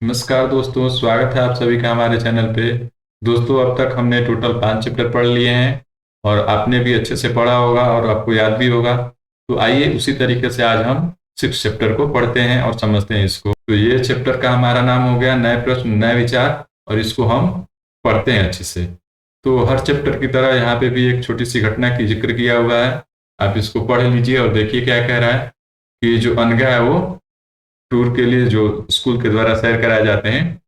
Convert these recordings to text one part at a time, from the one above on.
नमस्कार दोस्तों, स्वागत है आप सभी का हमारे चैनल पे। दोस्तों, अब तक हमने टोटल 5 चैप्टर पढ़ लिए हैं और आपने भी अच्छे से पढ़ा होगा और आपको याद भी होगा। तो आइए उसी तरीके से आज हम 6 चैप्टर को पढ़ते हैं और समझते हैं इसको। तो ये चैप्टर का हमारा नाम हो गया नए प्रश्न नए विचार, और इसको हम पढ़ते हैं अच्छे से। तो हर चैप्टर की तरह यहाँ पे भी एक छोटी सी घटना की जिक्र किया हुआ है। आप इसको पढ़ लीजिए और देखिए क्या कह रहा है कि जो अनघा है वो टूर के लिए जो स्कूल के द्वारा सैर कराए जाते हैं,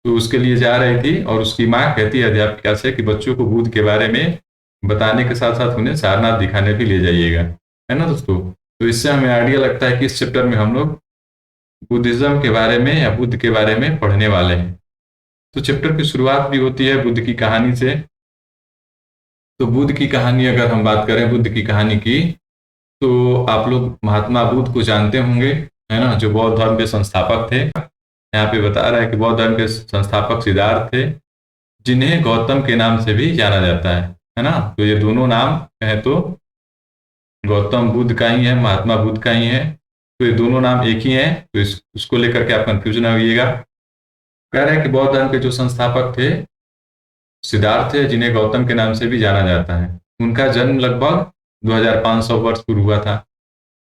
तो उसके लिए जा रही थी और उसकी माँ कहती है अध्यापिका से कि बच्चों को बुद्ध के बारे में बताने के साथ साथ उन्हें सारनाथ दिखाने भी ले जाइएगा। है ना दोस्तों? तो इससे हमें आइडिया लगता है कि इस चैप्टर में हम लोग बुद्धिज्म के बारे में या बुद्ध के बारे में पढ़ने वाले हैं। तो चैप्टर की शुरुआत भी होती है बुद्ध की कहानी से। तो बुद्ध की कहानी, अगर हम बात करें बुद्ध की कहानी की, तो आप लोग महात्मा बुद्ध को जानते होंगे, है ना, जो बौद्ध धर्म के संस्थापक थे। यहाँ पे बता रहा है कि बौद्ध धर्म के संस्थापक सिद्धार्थ थे, जिन्हें गौतम के नाम से भी जाना जाता है ना। तो ये दोनों नाम कहें तो गौतम बुद्ध का ही है, महात्मा बुद्ध का ही है। तो ये दोनों नाम एक ही हैं, तो उसको लेकर के आप कंफ्यूज ना होइएगा। कह रहे हैं कि बौद्ध धर्म के जो संस्थापक थे सिद्धार्थ थे, जिन्हें गौतम के नाम से भी जाना जाता है। उनका जन्म लगभग 2500 वर्ष पूर्व हुआ था।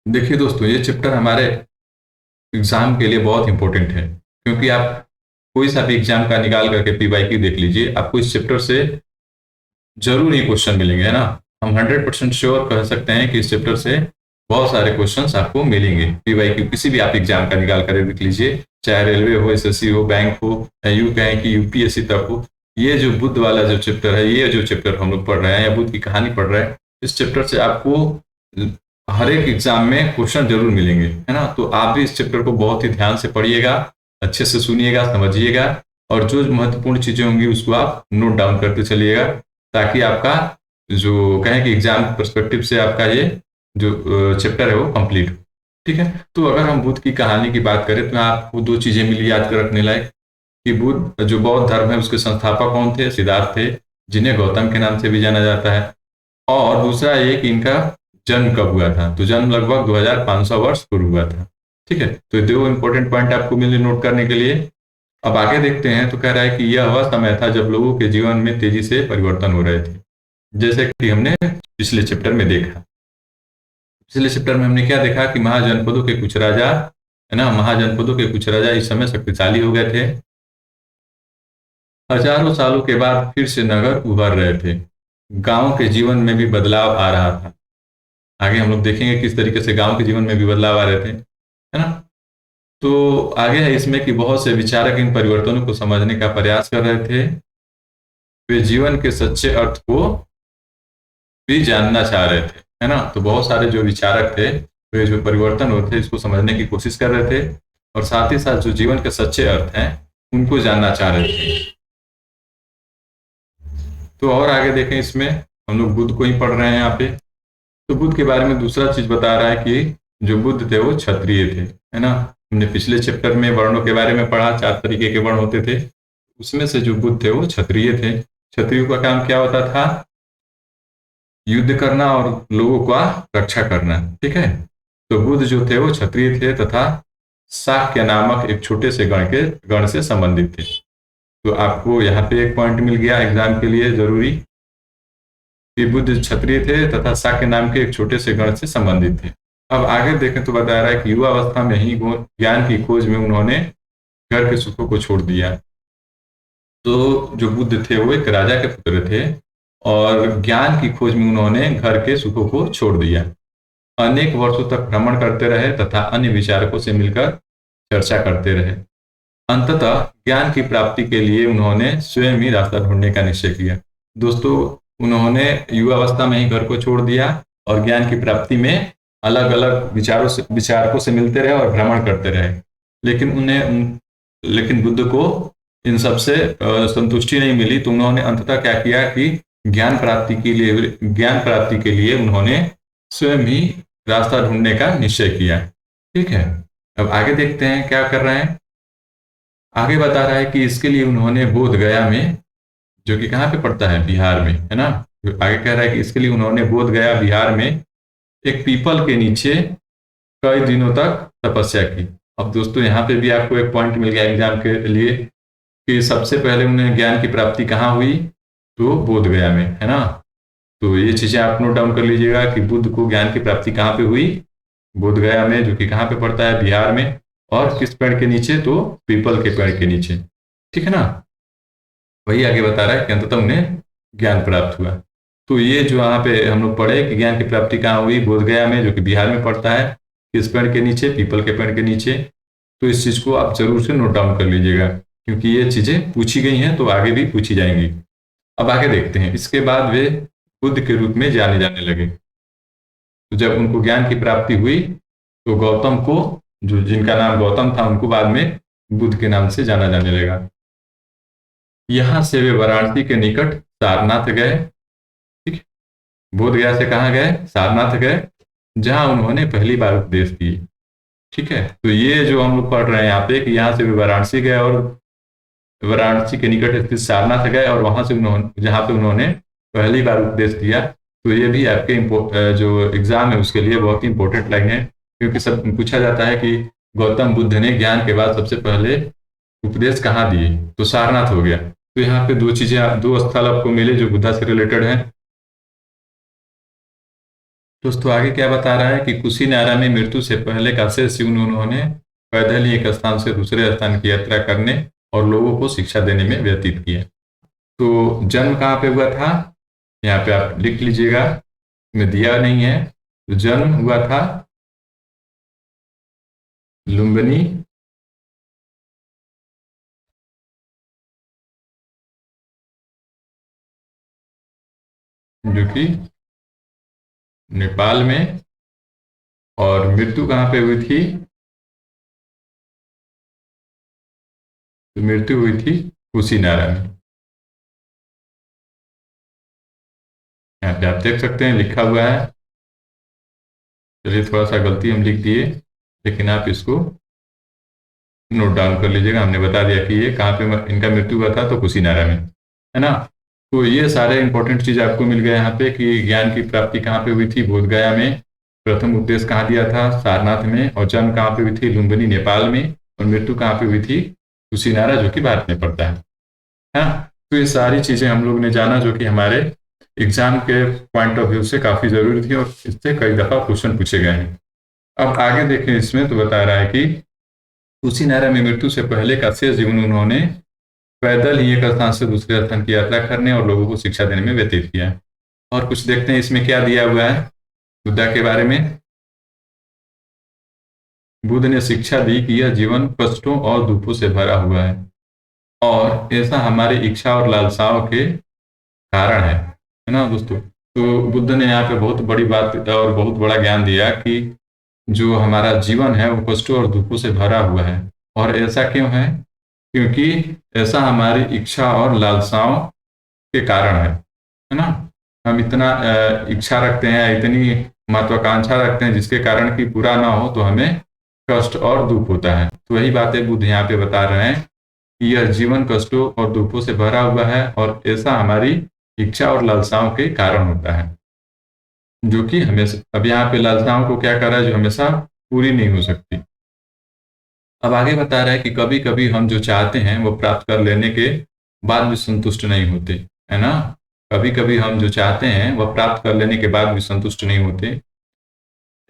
देखिए दोस्तों, ये चैप्टर हमारे एग्जाम के लिए बहुत इंपॉर्टेंट है, क्योंकि आप कोई सा भी एग्जाम का निकाल करके पीवाईक्यू देख लीजिए, आपको इस चैप्टर से जरूर ही क्वेश्चन मिलेंगे, है ना। हम 100% श्योर कह सकते हैं कि इस चैप्टर से बहुत सारे क्वेश्चंस आपको मिलेंगे। पीवाईक्यू किसी भी आप एग्जाम का निकाल कर देख लीजिए, चाहे रेलवे हो, एसएससी हो, बैंक हो, या यूं कहें कि यूपीएससी तक हो। ये जो बुद्ध वाला जो चैप्टर है, ये जो चैप्टर हम लोग पढ़ रहे हैं या बुद्ध की कहानी पढ़ रहे हैं, इस चैप्टर से आपको हर एक एग्जाम में क्वेश्चन जरूर मिलेंगे, है ना। तो आप भी इस चैप्टर को बहुत ही ध्यान से पढ़िएगा, अच्छे से सुनिएगा, समझिएगा, और जो महत्वपूर्ण चीजें होंगी उसको आप नोट डाउन करते चलिएगा, ताकि आपका जो कहें कि एग्जाम पर्सपेक्टिव से आपका ये जो चैप्टर है वो कंप्लीट हो। ठीक है। तो अगर हम बुद्ध की कहानी की बात करें तो आपको दो चीजें मिली याद कर रखने लायक, कि बुद्ध जो बौद्ध धर्म है उसके संस्थापक कौन थे? सिद्धार्थ थे, जिन्हें गौतम के नाम से भी जाना जाता है। और दूसरा ये कि इनका जन्म कब हुआ था? तो जन्म लगभग 2500 वर्ष पूर्व हुआ था। ठीक है। तो ये दो इंपॉर्टेंट पॉइंट आपको मिले नोट करने के लिए। अब आगे देखते हैं। तो कह रहा है कि यह वह समय था जब लोगों के जीवन में तेजी से परिवर्तन हो रहे थे, जैसे कि हमने पिछले चैप्टर में देखा। पिछले चैप्टर में हमने क्या देखा कि महाजनपदों के कुछ राजा, है ना, महाजनपदों के कुछ राजा इस समय शक्तिशाली हो गए थे। हजारों सालों के बाद फिर से नगर उभर रहे थे, गांव के जीवन में भी बदलाव आ रहा था। आगे हम लोग देखेंगे किस तरीके से गांव के जीवन में भी बदलाव आ रहे थे, है ना। तो आगे है इसमें कि बहुत से विचारक इन परिवर्तनों को समझने का प्रयास कर रहे थे। वे जीवन के सच्चे अर्थ को भी जानना चाह रहे थे, है ना। तो बहुत सारे जो विचारक थे, वे जो परिवर्तन होते थे इसको समझने की कोशिश कर रहे थे, और साथ ही साथ जो जीवन के सच्चे अर्थ हैं उनको जानना चाह रहे थे। तो और आगे देखें, इसमें हम लोग बुद्ध को ही पढ़ रहे हैं यहाँ पे। तो बुद्ध के बारे में दूसरा चीज बता रहा है कि जो बुद्ध थे वो क्षत्रिय थे, है ना। हमने पिछले चैप्टर में वर्णों के बारे में पढ़ा, 4 तरीके के वर्ण होते थे, उसमें से जो बुद्ध थे वो क्षत्रिय थे। क्षत्रियों का काम क्या होता था? युद्ध करना और लोगों का रक्षा करना। ठीक है। तो बुद्ध जो थे वो क्षत्रिय थे तथा शाक्य नामक एक छोटे से गण से संबंधित थे। तो आपको यहाँ पे एक पॉइंट मिल गया एग्जाम के लिए जरूरी, कि बुद्ध क्षत्रिय थे तथा शाक्य नाम के एक छोटे से गण से संबंधित थे। अब आगे देखें तो बता रहा है कि युवा अवस्था में ही ज्ञान की खोज में उन्होंने घर के सुखों को छोड़ दिया। तो जो बुद्ध थे वो एक राजा के पुत्र थे, और ज्ञान की खोज में उन्होंने घर के सुखों को छोड़ दिया। अनेक वर्षों तक भ्रमण करते रहे तथा अन्य विचारकों से मिलकर चर्चा करते रहे। अंततः ज्ञान की प्राप्ति के लिए उन्होंने स्वयं ही रास्ता ढूंढने का निश्चय किया। दोस्तों, उन्होंने युवावस्था में ही घर को छोड़ दिया और ज्ञान की प्राप्ति में अलग अलग विचारकों से मिलते रहे और भ्रमण करते रहे। लेकिन बुद्ध को इन सबसे संतुष्टि नहीं मिली, तो उन्होंने अंततः क्या किया कि ज्ञान प्राप्ति के लिए उन्होंने स्वयं ही रास्ता ढूंढने का निश्चय किया। ठीक है। अब आगे देखते हैं क्या कर रहे हैं। आगे बता रहा है कि इसके लिए उन्होंने बोध गया में, जो कि कहाँ पे पड़ता है, बिहार में, है ना। आगे कह रहा है कि इसके लिए उन्होंने बोध गया बिहार में एक पीपल के नीचे कई दिनों तक तपस्या की। अब दोस्तों यहाँ पे भी आपको एक पॉइंट मिल गया एग्जाम के लिए कि सबसे पहले उन्हें ज्ञान की प्राप्ति कहाँ हुई, तो बोध गया में, है ना। तो ये चीजें आप नोट डाउन कर लीजिएगा कि बुद्ध को ज्ञान की प्राप्ति कहाँ पे हुई, बोध गया में, जो कि कहाँ पे पड़ता है, बिहार में। और किस पेड़ के नीचे, तो पीपल के पेड़ के नीचे, ठीक है ना। वही आगे बता रहा है कि अंततः उन्हें ज्ञान प्राप्त हुआ। तो ये जो यहाँ पे हम लोग पढ़े कि ज्ञान की प्राप्ति कहाँ हुई, बोध गया में, जो कि बिहार में पड़ता है, किस पेड़ के नीचे, पीपल के पेड़ के नीचे। तो इस चीज को आप जरूर से नोट डाउन कर लीजिएगा, क्योंकि ये चीजें पूछी गई हैं तो आगे भी पूछी जाएंगी। अब आगे देखते हैं। इसके बाद वे बुद्ध के रूप में जाने जाने लगे। तो जब उनको ज्ञान की प्राप्ति हुई तो गौतम को, जो जिनका नाम गौतम था, उनको बाद में बुद्ध के नाम से जाना जाने लगा। यहां से वे वाराणसी के निकट सारनाथ गए। ठीक, बोध गया से कहाँ गए, सारनाथ गए, जहां उन्होंने पहली बार उपदेश दिए। ठीक है, तो ये जो हम लोग पढ़ रहे हैं यहाँ पे कि यहाँ से वे वाराणसी गए और वाराणसी के निकट स्थित सारनाथ गए और वहां से उन्होंने, जहाँ पे उन्होंने पहली बार उपदेश दिया। तो ये भी आपके जो एग्जाम है उसके लिए बहुत ही इंपॉर्टेंट लाइन है, क्योंकि सब पूछा जाता है कि गौतम बुद्ध ने ज्ञान के बाद सबसे पहले उपदेश कहाँ दिए, तो सारनाथ हो गया। तो यहाँ पे दो चीजें, दो स्थल आपको मिले जो बुद्धा से रिलेटेड है। दोस्तों आगे क्या बता रहा है कि कुशीनारा में मृत्यु से पहले का शेष जीवन उन्होंने पैदल ही एक स्थान से दूसरे स्थान की यात्रा करने और लोगों को शिक्षा देने में व्यतीत किया। तो जन्म कहाँ पे हुआ था, यहाँ पे आप लिख लीजिएगा, में दिया नहीं है। तो जन्म हुआ था लुम्बिनी, जो कि नेपाल में, और मृत्यु कहाँ पे हुई थी, तो मृत्यु हुई थी कुशीनारा में। यहाँ पे आप देख सकते हैं लिखा हुआ है। चलिए थोड़ा सा गलती हम लिख दिए, लेकिन आप इसको नोट डाउन कर लीजिएगा। हमने बता दिया कि ये कहाँ पे इनका मृत्यु हुआ था, तो कुशीनारा में, है ना। तो ये सारे इंपॉर्टेंट चीज आपको मिल गए यहाँ पे कि ज्ञान की प्राप्ति कहाँ पे हुई थी, बोध गया में। प्रथम उपदेश कहाँ दिया था, सारनाथ में। और जन्म कहाँ पे हुई थी, लुम्बिनी नेपाल में। और मृत्यु कहाँ पे हुई थी, कुशीनारा, जो कि भारत में पड़ता है ना। तो ये सारी चीजें हम लोग ने जाना, जो कि हमारे एग्जाम के पॉइंट ऑफ व्यू से काफी जरूरी थी और इससे कई दफा क्वेश्चन पूछे गए हैं। अब आगे देखें, इसमें तो बता रहा है कि कुशीनारा में मृत्यु से पहले का शेष जीवन उन्होंने पैदल ही एक स्थान से दूसरे स्थान की यात्रा करने और लोगों को शिक्षा देने में व्यतीत किया। और कुछ देखते हैं इसमें क्या दिया हुआ है बुद्धा के बारे में। बुद्ध ने शिक्षा दी कि यह जीवन कष्टों और दुखों से भरा हुआ है और ऐसा हमारी इच्छा और लालसाओं के कारण है ना दोस्तों। तो बुद्ध ने यहाँ पे बहुत बड़ी बात और बहुत बड़ा ज्ञान दिया कि जो हमारा जीवन है वो कष्टों और दुखों से भरा हुआ है। और ऐसा क्यों है, क्योंकि ऐसा हमारी इच्छा और लालसाओं के कारण है ना। हम इतना इच्छा रखते हैं, इतनी महत्वाकांक्षा रखते हैं जिसके कारण कि पूरा ना हो तो हमें कष्ट और दुख होता है। तो वही बातें बुद्ध यहाँ पे बता रहे हैं कि यह जीवन कष्टों और दुखों से भरा हुआ है और ऐसा हमारी इच्छा और लालसाओं के कारण होता है, जो कि हमेशा, अब यहाँ पे लालसाओं को क्या कर रहा है, जो हमेशा पूरी नहीं हो सकती। अब आगे बता रहा है कि कभी कभी हम जो चाहते हैं वो प्राप्त कर लेने के बाद भी संतुष्ट नहीं होते, है ना। कभी कभी हम जो चाहते हैं वह प्राप्त कर लेने के बाद भी संतुष्ट नहीं होते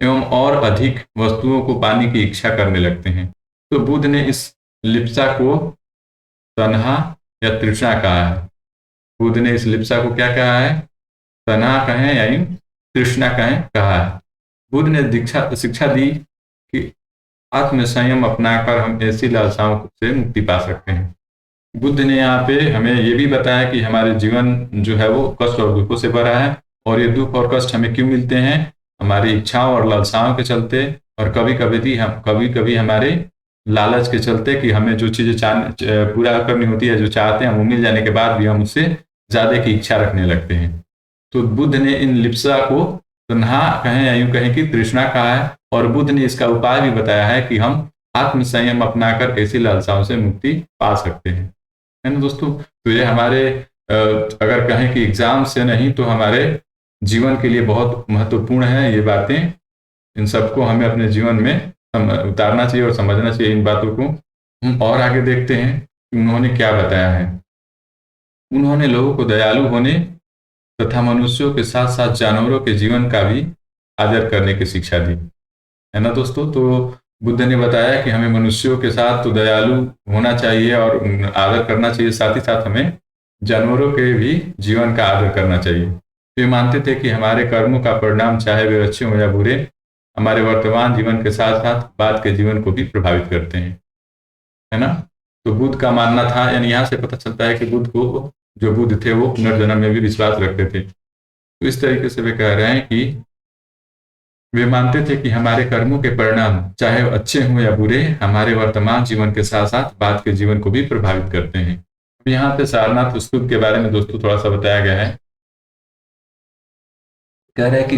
एवं और अधिक वस्तुओं को पाने की इच्छा करने लगते हैं। तो बुद्ध ने इस लिप्सा को तन्हा या तृष्णा कहा है। बुद्ध ने इस लिप्सा को क्या कहा है, तन्हा कहें या तृष्णा कहें, कहा है। बुद्ध ने शिक्षा दी कि आत्म संयम अपनाकर हम ऐसी लालसाओं से मुक्ति पा सकते हैं। बुद्ध ने यहाँ पे हमें ये भी बताया कि हमारे जीवन जो है वो कष्ट और दुखों से भरा है और ये दुख और कष्ट हमें क्यों मिलते हैं, हमारी इच्छाओं और लालसाओं के चलते, और कभी कभी हमारे लालच के चलते कि हमें जो चीजें पूरा करनी होती है, जो चाहते हैं वो मिल जाने के बाद भी हम उससे ज्यादा की इच्छा रखने लगते हैं। तो बुद्ध ने इन लिप्सा को तन्हा कहें या यूं कहें कि तृष्णा कहा है, और बुद्ध ने इसका उपाय भी बताया है कि हम आत्म संयम अपनाकर ऐसी लालसाओं से मुक्ति पा सकते हैं, है ना दोस्तों। तो ये हमारे अगर कहें कि एग्जाम से नहीं तो हमारे जीवन के लिए बहुत महत्वपूर्ण है ये बातें। इन सबको हमें अपने जीवन में उतारना चाहिए और समझना चाहिए इन बातों को। हम और आगे देखते हैं कि उन्होंने क्या बताया है। उन्होंने लोगों को दयालु होने तथा मनुष्यों के साथ साथ जानवरों के जीवन का भी आदर करने की शिक्षा दी, है ना दोस्तों। तो बुद्ध ने बताया कि हमें मनुष्यों के साथ तो दयालु होना चाहिए और आदर करना चाहिए, साथ ही साथ हमें जानवरों के भी जीवन का आदर करना चाहिए। वे मानते थे कि हमारे कर्मों का परिणाम चाहे वे अच्छे हों या बुरे, हमारे वर्तमान जीवन के साथ साथ बाद के जीवन को भी प्रभावित करते हैं, है ना। तो बुद्ध का मानना था, यानी यहाँ से पता चलता है कि बुद्ध को, जो बुद्ध थे वो पुनर्जन्म में भी विश्वास रखते थे। तो इस तरीके से वे कह रहे हैं कि वे मानते थे कि हमारे कर्मों के परिणाम चाहे अच्छे हों या बुरे, हमारे वर्तमान जीवन के साथ साथ बाद के जीवन को भी प्रभावित करते हैं। यहाँ पे सारनाथ स्तूप के बारे में दोस्तों थोड़ा सा बताया गया है। कह रहे हैं कि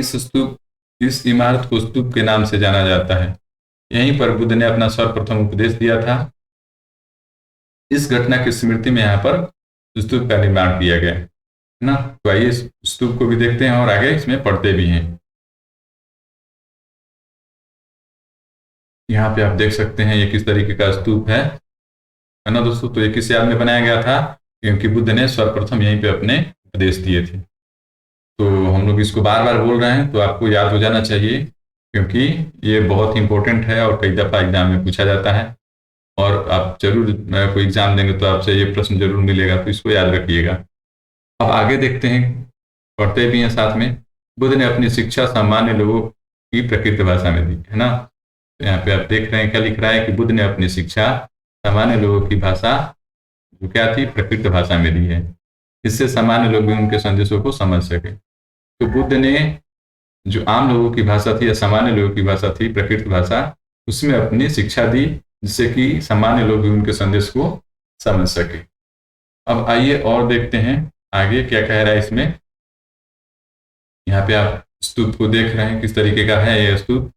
इस इमारत को स्तूप के नाम से जाना जाता है। यहीं पर बुद्ध ने अपना सर्वप्रथम उपदेश दिया था। इस घटना की स्मृति में यहाँ पर स्तूप का निर्माण किया गया है ना। तो आइए इस स्तूप को भी देखते हैं और आगे इसमें पढ़ते भी हैं। यहाँ पे आप देख सकते हैं ये किस तरीके का स्तूप है ना दोस्तों। तो ये किस याद में बनाया गया था, क्योंकि बुद्ध ने सर्वप्रथम यहीं पे अपने उपदेश दिए थे। तो हम लोग इसको बार बार बोल रहे हैं तो आपको याद हो जाना चाहिए, क्योंकि ये बहुत इंपॉर्टेंट है और कई दफ़ा एग्जाम में पूछा जाता है। और आप जरूर कोई एग्जाम देंगे तो आपसे ये प्रश्न जरूर मिलेगा, तो इसको याद रखिएगा। अब आगे देखते हैं, पढ़ते भी हैं साथ में। बुद्ध ने अपनी शिक्षा सामान्य लोगों की प्रकृत भाषा में दी, है ना। तो यहाँ पे आप देख रहे हैं क्या लिख रहा है कि बुद्ध ने अपनी शिक्षा सामान्य लोगों की भाषा, जो क्या थी, प्रकृत भाषा में दी है, इससे सामान्य लोग भी उनके संदेशों को समझ सके। तो बुद्ध ने जो आम लोगों की भाषा थी या सामान्य लोगों की भाषा थी, प्रकृत भाषा, उसमें अपनी शिक्षा दी, जिससे कि सामान्य लोग भी उनके संदेश को समझ सके। अब आइए और देखते हैं आगे क्या कह रहा है इसमें। यहाँ पे आप स्तूप को देख रहे हैं किस तरीके का है ये स्तूप,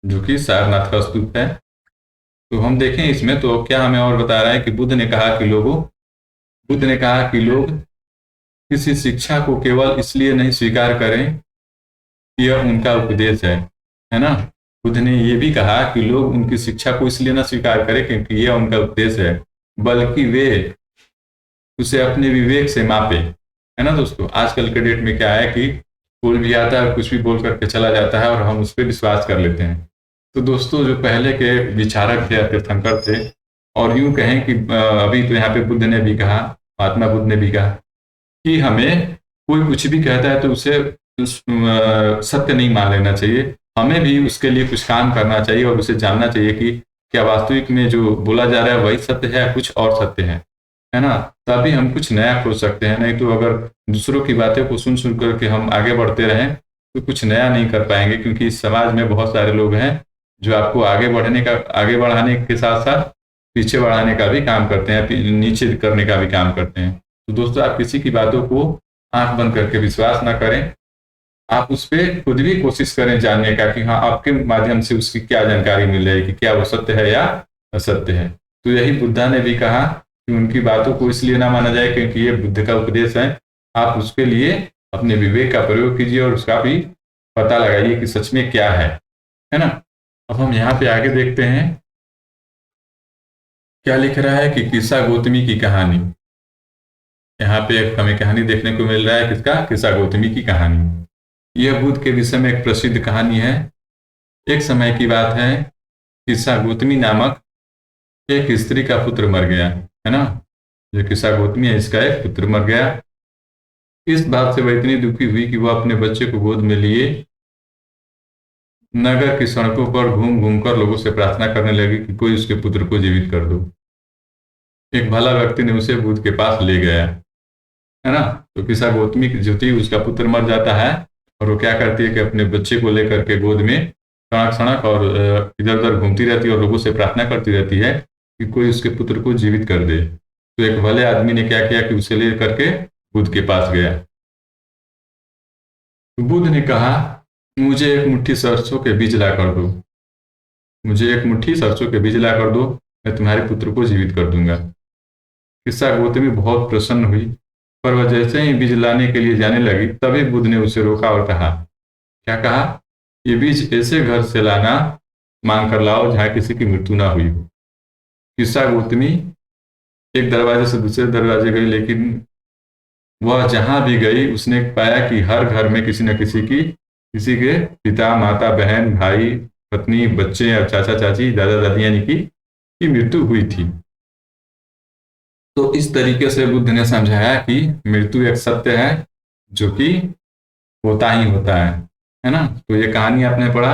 जो कि सारनाथ का स्तूप है। तो हम देखें इसमें तो क्या हमें और बता रहा है कि बुद्ध ने कहा कि लोग किसी शिक्षा को केवल इसलिए नहीं स्वीकार करें कि यह उनका उपदेश है ना। बुद्ध ने यह भी कहा कि लोग उनकी शिक्षा को इसलिए ना स्वीकार करें क्योंकि यह उनका उपदेश है, बल्कि वे उसे अपने विवेक से मापे, है ना दोस्तों। आजकल के डेट में क्या है कि कोई भी आता है कुछ भी बोल करके चला जाता है और हम उस पर विश्वास कर लेते हैं। तो दोस्तों जो पहले के विचारक थे, तीर्थंकर थे, और यूं कहें कि अभी तो यहाँ पे बुद्ध ने भी कहा, महात्मा बुद्ध ने भी कहा कि हमें कोई कुछ भी कहता है तो उसे सत्य नहीं मान लेना चाहिए, हमें भी उसके लिए कुछ काम करना चाहिए और उसे जानना चाहिए कि क्या वास्तविक में जो बोला जा रहा है वही सत्य है या कुछ और सत्य है ना। तभी हम कुछ नया खोज सकते हैं। नहीं तो अगर दूसरों की बातें को सुन सुन करके हम आगे बढ़ते रहें तो कुछ नया नहीं कर पाएंगे, क्योंकि इस समाज में बहुत सारे लोग हैं जो आपको आगे बढ़ाने के साथ साथ पीछे बढ़ाने का भी काम करते हैं, नीचे करने का भी काम करते हैं। तो दोस्तों आप किसी की बातों को आंख बंद करके विश्वास ना करें, आप उस पर खुद भी कोशिश करें जानने का कि हाँ आपके माध्यम से उसकी क्या जानकारी मिल रही है कि क्या वो सत्य है या असत्य है। तो यही बुद्धा ने भी कहा कि उनकी बातों को इसलिए ना माना जाए क्योंकि ये बुद्ध का उपदेश है, आप उसके लिए अपने विवेक का प्रयोग कीजिए और उसका भी पता लगाइए कि सच में क्या है ना। अब हम यहाँ पे आगे देखते हैं क्या लिख रहा है कि किस्सा गौतमी की कहानी। यहाँ पे एक हमें कहानी देखने को मिल रहा है, किसका, किस्सा गौतमी की कहानी। यह बुद्ध के विषय में एक प्रसिद्ध कहानी है। एक समय की बात है, किस्सा गौतमी नामक एक स्त्री का पुत्र मर गया, है ना। जो किस्सा गौतमी है इसका एक पुत्र मर गया। इस बात से वह इतनी दुखी हुई कि वह अपने बच्चे को गोद में लिए नगर की सड़कों पर घूम घूम कर लोगों से प्रार्थना करने लगी कि कोई उसके पुत्र को जीवित कर दो। एक भला व्यक्ति ने उसे बुद्ध के पास ले गया, है ना। तो किस्सा गौतमी की जो थी उसका पुत्र मर जाता है और वो क्या करती है कि अपने बच्चे को लेकर के गोद में सड़क सड़क और इधर उधर घूमती रहती है और लोगों से प्रार्थना करती रहती है कि कोई उसके पुत्र को जीवित कर दे। तो एक भले आदमी ने क्या किया कि उसे ले करके बुद्ध के पास गया। तो बुद्ध ने कहा, मुझे एक मुट्ठी सरसों के बीज ला कर दो, मुझे एक मुट्ठी सरसों के बीज ला कर दो, मैं तुम्हारे पुत्र को जीवित कर दूंगा। किस्सा गौतमी बहुत प्रसन्न हुई, पर वह जैसे ही बीज लाने के लिए जाने लगी तभी बुद्ध ने उसे रोका और कहा, क्या कहा, ये बीज ऐसे घर से लाना मांग कर लाओ जहाँ किसी की मृत्यु ना हुई हो। किस्सा गौतमी एक दरवाजे से दूसरे दरवाजे गई, लेकिन वह जहां भी गई उसने पाया कि हर घर में किसी न किसी के पिता, माता, बहन, भाई, पत्नी, बच्चे और चाचा चाची, दादा दादी यानी की मृत्यु हुई थी। तो इस तरीके से बुद्ध ने समझाया कि मृत्यु एक सत्य है जो कि होता ही होता है ना। तो ये कहानी आपने पढ़ा,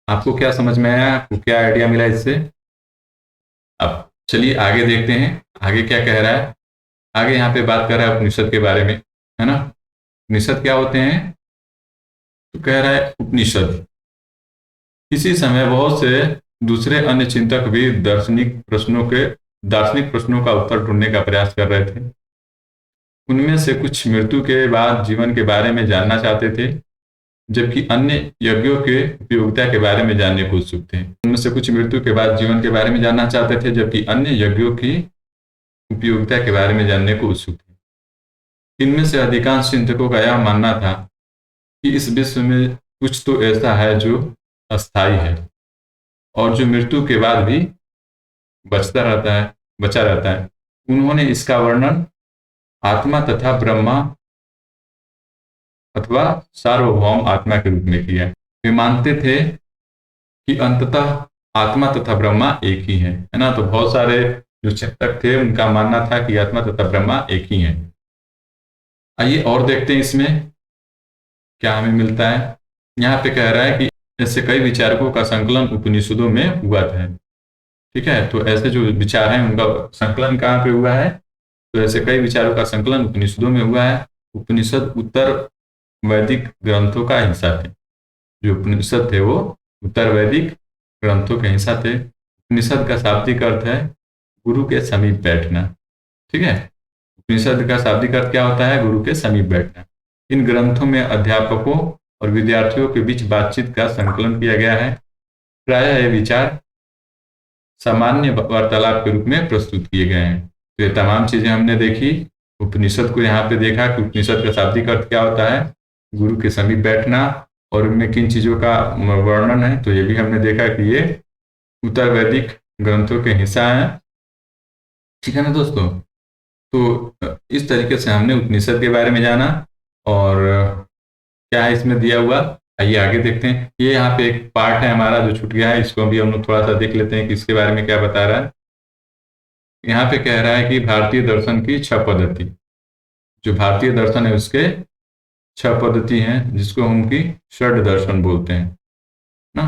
आपको क्या समझ में आया, आपको क्या आइडिया मिला इससे? अब चलिए आगे देखते हैं, आगे क्या कह रहा है। आगे यहाँ पे बात कर रहा है उपनिषद के बारे में, है ना। उपनिषद क्या होते हैं? तो कह रहा है उपनिषद किसी समय बहुत से दूसरे अन्य चिंतक भी दार्शनिक प्रश्नों का उत्तर ढूंढने का प्रयास कर रहे थे। उनमें से कुछ मृत्यु के बाद जीवन के बारे में जानना चाहते थे, जबकि अन्य यज्ञों के उपयोगिता के बारे में जानने को उत्सुक थे। उनमें से कुछ मृत्यु के बाद जीवन के बारे में जानना चाहते थे, जबकि अन्य यज्ञों की उपयोगिता के बारे में जानने को उत्सुक थे। इनमें से अधिकांश चिंतकों का यह मानना था कि इस विश्व में कुछ तो ऐसा है जो अस्थायी है और जो मृत्यु के बाद भी बचा रहता है। उन्होंने इसका वर्णन आत्मा तथा ब्रह्मा अथवा सार्वभौम आत्मा के रूप में किया। वे मानते थे कि अंततः आत्मा तथा ब्रह्मा एक ही है ना। तो बहुत सारे जो चिंतक थे उनका मानना था कि आत्मा तथा ब्रह्मा एक ही है। आइए और देखते हैं इसमें क्या हमें मिलता है। यहाँ पे कह रहा है कि ऐसे कई विचारकों का संकलन उपनिषदों में हुआ था। ठीक है, तो ऐसे जो विचार हैं उनका संकलन कहाँ पे हुआ है? तो ऐसे कई विचारों का संकलन उपनिषदों में हुआ है। उपनिषद उत्तर वैदिक ग्रंथों का हिस्सा थे। जो उपनिषद थे वो उत्तर वैदिक ग्रंथों के हिस्सा थे। उपनिषद का शाब्दिक अर्थ है गुरु के समीप बैठना। ठीक है, उपनिषद का शाब्दिक अर्थ क्या होता है? गुरु के समीप बैठना। इन ग्रंथों में अध्यापकों और विद्यार्थियों के बीच बातचीत का संकलन किया गया है। प्रायः ये विचार सामान्य वार्तालाप के रूप में प्रस्तुत किए गए हैं। तो ये तमाम चीजें हमने देखी। उपनिषद को यहाँ पे देखा कि उपनिषद का शाब्दिक अर्थ क्या होता है, गुरु के समीप बैठना, और उनमें किन चीजों का वर्णन है। तो ये भी हमने देखा कि ये उत्तर वैदिक ग्रंथों के हिस्सा है। ठीक है ना दोस्तों। तो इस तरीके से हमने उपनिषद के बारे में जाना और क्या है इसमें दिया हुआ। आइए आगे देखते हैं। ये यहाँ पे एक पार्ट है हमारा जो छूट गया है, इसको भी हम लोग थोड़ा सा देख लेते हैं कि इसके बारे में क्या बता रहा है। यहाँ पे कह रहा है कि भारतीय दर्शन की 6 पद्धति, जो भारतीय दर्शन है उसके 6 पद्धति हैं, जिसको हम की षड दर्शन बोलते हैं ना।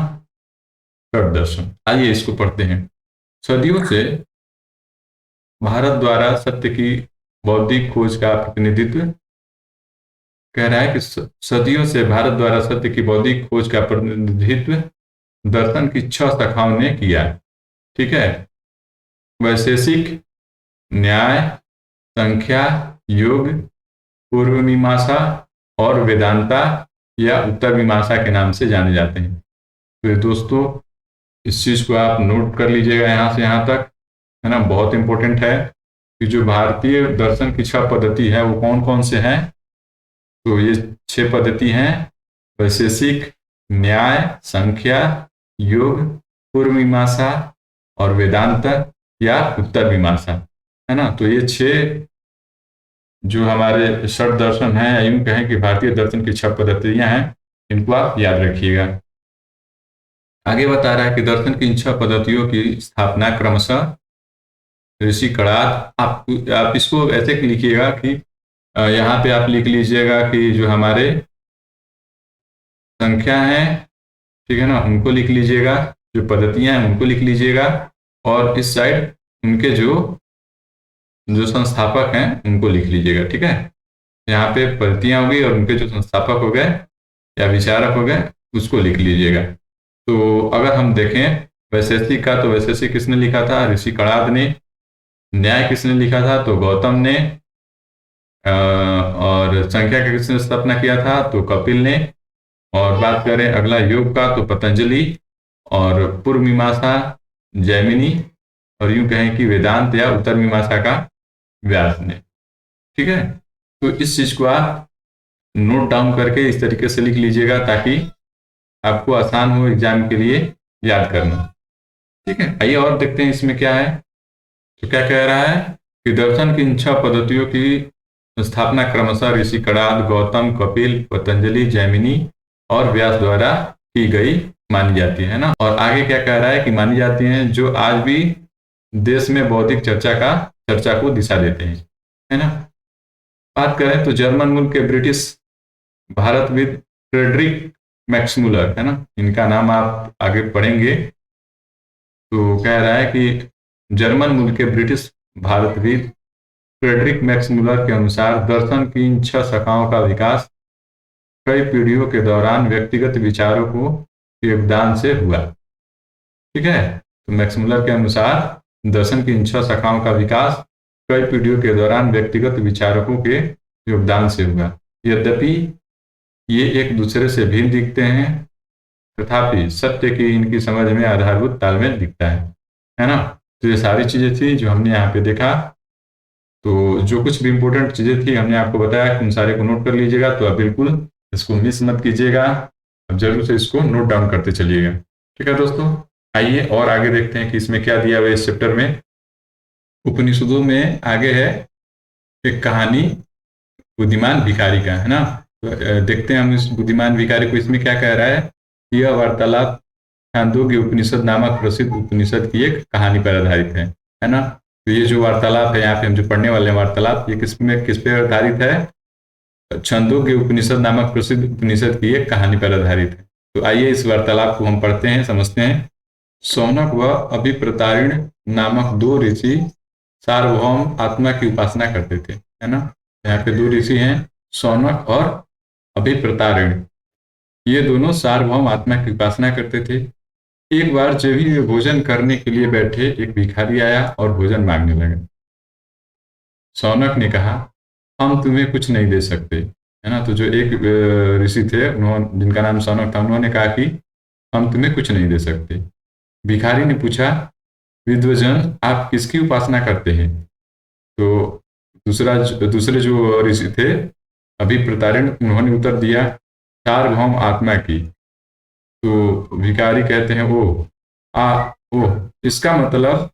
षड दर्शन, आइए इसको पढ़ते हैं। सदियों से भारत द्वारा सत्य की बौद्धिक खोज का प्रतिनिधित्व, कह रहा है कि सदियों से भारत द्वारा सत्य की बौद्धिक खोज का प्रतिनिधित्व दर्शन की 6 शाखाओं ने किया। ठीक है, वैशेषिक, न्याय, संख्या, योग, पूर्व मीमांसा और वेदांता या उत्तर मीमांसा के नाम से जाने जाते हैं। तो दोस्तों इस चीज को आप नोट कर लीजिएगा यहाँ से यहाँ तक, है ना। बहुत इंपॉर्टेंट है कि जो भारतीय दर्शन की 6 पद्धति है वो कौन कौन से हैं। तो ये 6 पद्धति हैं, वैशेषिक, न्याय, संख्या, योग, पूर्व मीमांसा और वेदांत या उत्तर मीमांसा, है ना। तो ये 6 जो हमारे षड दर्शन हैं, या यूं कहें कि भारतीय दर्शन की 6 पद्धतियां हैं, इनको आप याद रखिएगा। आगे बता रहा है कि दर्शन की इन 6 पद्धतियों की स्थापना क्रमशः ऋषि कणाद, आप इसको ऐसे लिखिएगा कि यहाँ पे आप लिख लीजिएगा कि जो हमारे संख्या है, ठीक है ना, उनको लिख लीजिएगा, जो पद्धतियां हैं उनको लिख लीजिएगा, और इस साइड उनके जो संस्थापक हैं उनको लिख लीजिएगा। ठीक है, यहाँ पे पद्धतियां हो गई और उनके जो संस्थापक हो गए या विचारक हो गए उसको लिख लीजिएगा। तो अगर हम देखें वैशेषिक का, तो वैशेषिक किसने लिखा था? ऋषि कणाद ने। न्याय किसने लिखा था? तो गौतम ने। और संख्या का किसने स्थापना किया था? तो कपिल ने। और बात करें अगला योग का, तो पतंजलि। और पूर्व मीमांसा जैमिनी, और यूं कहें कि वेदांत या उत्तर मीमांसा का व्यास ने। ठीक है, तो इस चीज को आप नोट डाउन करके इस तरीके से लिख लीजिएगा ताकि आपको आसान हो एग्जाम के लिए। याद करना। ठीक है, आइए और देखते हैं इसमें क्या है। तो क्या कह रहा है कि दर्शन की इन 6 पद्धतियों की स्थापना क्रमशः ऋषि कणाद, गौतम, कपिल, पतंजलि, जैमिनी और व्यास द्वारा की गई मानी जाती है ना। और आगे क्या कह रहा है कि मानी जाती हैं, जो आज भी देश में बौद्धिक चर्चा को दिशा देते हैं, है ना। बात करें तो जर्मन मूल के ब्रिटिश भारतविद फ्रेडरिक मैक्समुलर, है ना, इनका नाम आप आगे पढ़ेंगे। तो कह रहा है कि जर्मन मूल के ब्रिटिश भारतविद फ्रेडरिक मैक्समुलर के अनुसार दर्शन की इन 6 शाखाओं का विकास कई पीढ़ियों के दौरान व्यक्तिगत विचारों को योगदान से हुआ। ठीक है, तो मैक्समुलर के अनुसार दर्शन की इन 6 शाखाओं का विकास कई पीढ़ियों के दौरान व्यक्तिगत विचारकों के योगदान से हुआ। यद्यपि ये एक दूसरे से भिन्न दिखते हैं, तथापि सत्य की इनकी समझ में आधारभूत तालमेल दिखता है ना। तो ये सारी चीजें थी जो हमने यहाँ पे देखा। तो जो कुछ भी इंपॉर्टेंट चीजें थी हमने आपको बताया, उन सारे को नोट कर लीजिएगा। तो आप बिल्कुल इसको मिस मत कीजिएगा, अब जरूर से इसको नोट डाउन करते चलिएगा। ठीक है दोस्तों, आइए और आगे देखते हैं कि इसमें क्या दिया हुआ है इस चैप्टर में। उपनिषदों में आगे है एक कहानी बुद्धिमान भिखारी का, है ना। तो देखते हैं हम इस बुद्धिमान भिखारी को, इसमें क्या कह रहा है। यह वार्तालाप छांदोग्य उपनिषद नामक प्रसिद्ध उपनिषद की एक कहानी पर आधारित है ना। तो ये जो वार्तालाप है, यहाँ पे हम जो पढ़ने वाले हैं वार्तालाप, ये किस पे आधारित है। छंदोग्य उपनिषद नामक प्रसिद्ध उपनिषद की एक कहानी पर आधारित है। तो आइए इस वार्तालाप को हम पढ़ते हैं, समझते हैं। शौनक व अभिप्रतारिण नामक 2 ऋषि सार्वभौम आत्मा की उपासना करते थे, है ना। यहाँ पे 2 ऋषि हैं, शौनक और अभिप्रतारिण। ये दोनों सार्वभौम आत्मा की उपासना करते थे। एक बार जब ही वे भोजन करने के लिए बैठे, एक भिखारी आया और भोजन मांगने लगा। शौनक ने कहा, हम तुम्हें कुछ नहीं दे सकते, है ना। तो जो एक ऋषि थे, उन्होंने, जिनका नाम शौनक था, उन्होंने कहा कि हम तुम्हें कुछ नहीं दे सकते। भिखारी ने पूछा, विद्वजन, आप किसकी उपासना करते हैं। तो दूसरे जो ऋषि थे अभिप्रतारिण, उन्होंने उत्तर दिया, सार्वभौम आत्मा की। तो भिखारी कहते हैं, ओह, इसका मतलब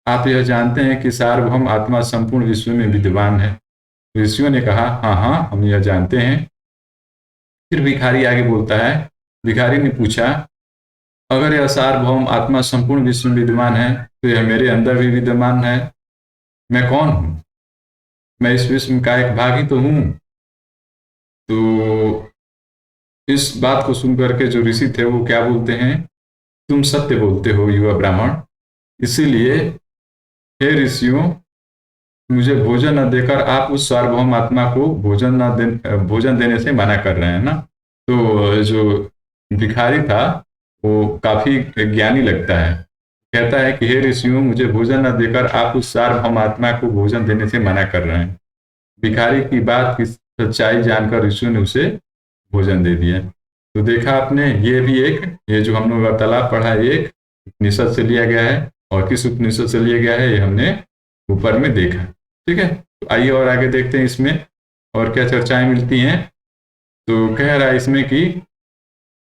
आप यह जानते हैं कि सार्वभौम आत्मा संपूर्ण विश्व में विद्यमान है। ऋषियों ने कहा, हाँ हाँ, हम यह जानते हैं। फिर भिखारी आगे बोलता है। भिखारी ने पूछा, अगर यह सार्वभौम आत्मा संपूर्ण विश्व में विद्यमान है, तो यह मेरे अंदर भी विद्यमान है। मैं कौन हूँ? मैं इस विश्व का एक भाग ही तो हूँ। तो इस बात को सुनकर के जो ऋषि थे वो क्या बोलते हैं, तुम सत्य बोलते हो युवा ब्राह्मण, इसीलिए हे ऋषियों, मुझे भोजन न देकर आप उस सार्वभौम आत्मा को भोजन देने से मना कर रहे हैं ना। तो जो भिखारी था वो काफी ज्ञानी लगता है, कहता है कि हे ऋषियों, मुझे भोजन न देकर आप उस सार्वभौम आत्मा को भोजन देने से मना कर रहे हैं। भिखारी की बात की सच्चाई जानकर ऋषियों ने उसे भोजन दे दिया। तो देखा आपने, ये जो हमने वार्तालाप पढ़ा है, एक उपनिषद से लिया गया है, और किस उपनिषद से लिया गया है ये हमने ऊपर में देखा। ठीक है, तो आइए और आगे देखते हैं इसमें और क्या चर्चाएं मिलती हैं। तो कह रहा है इसमें कि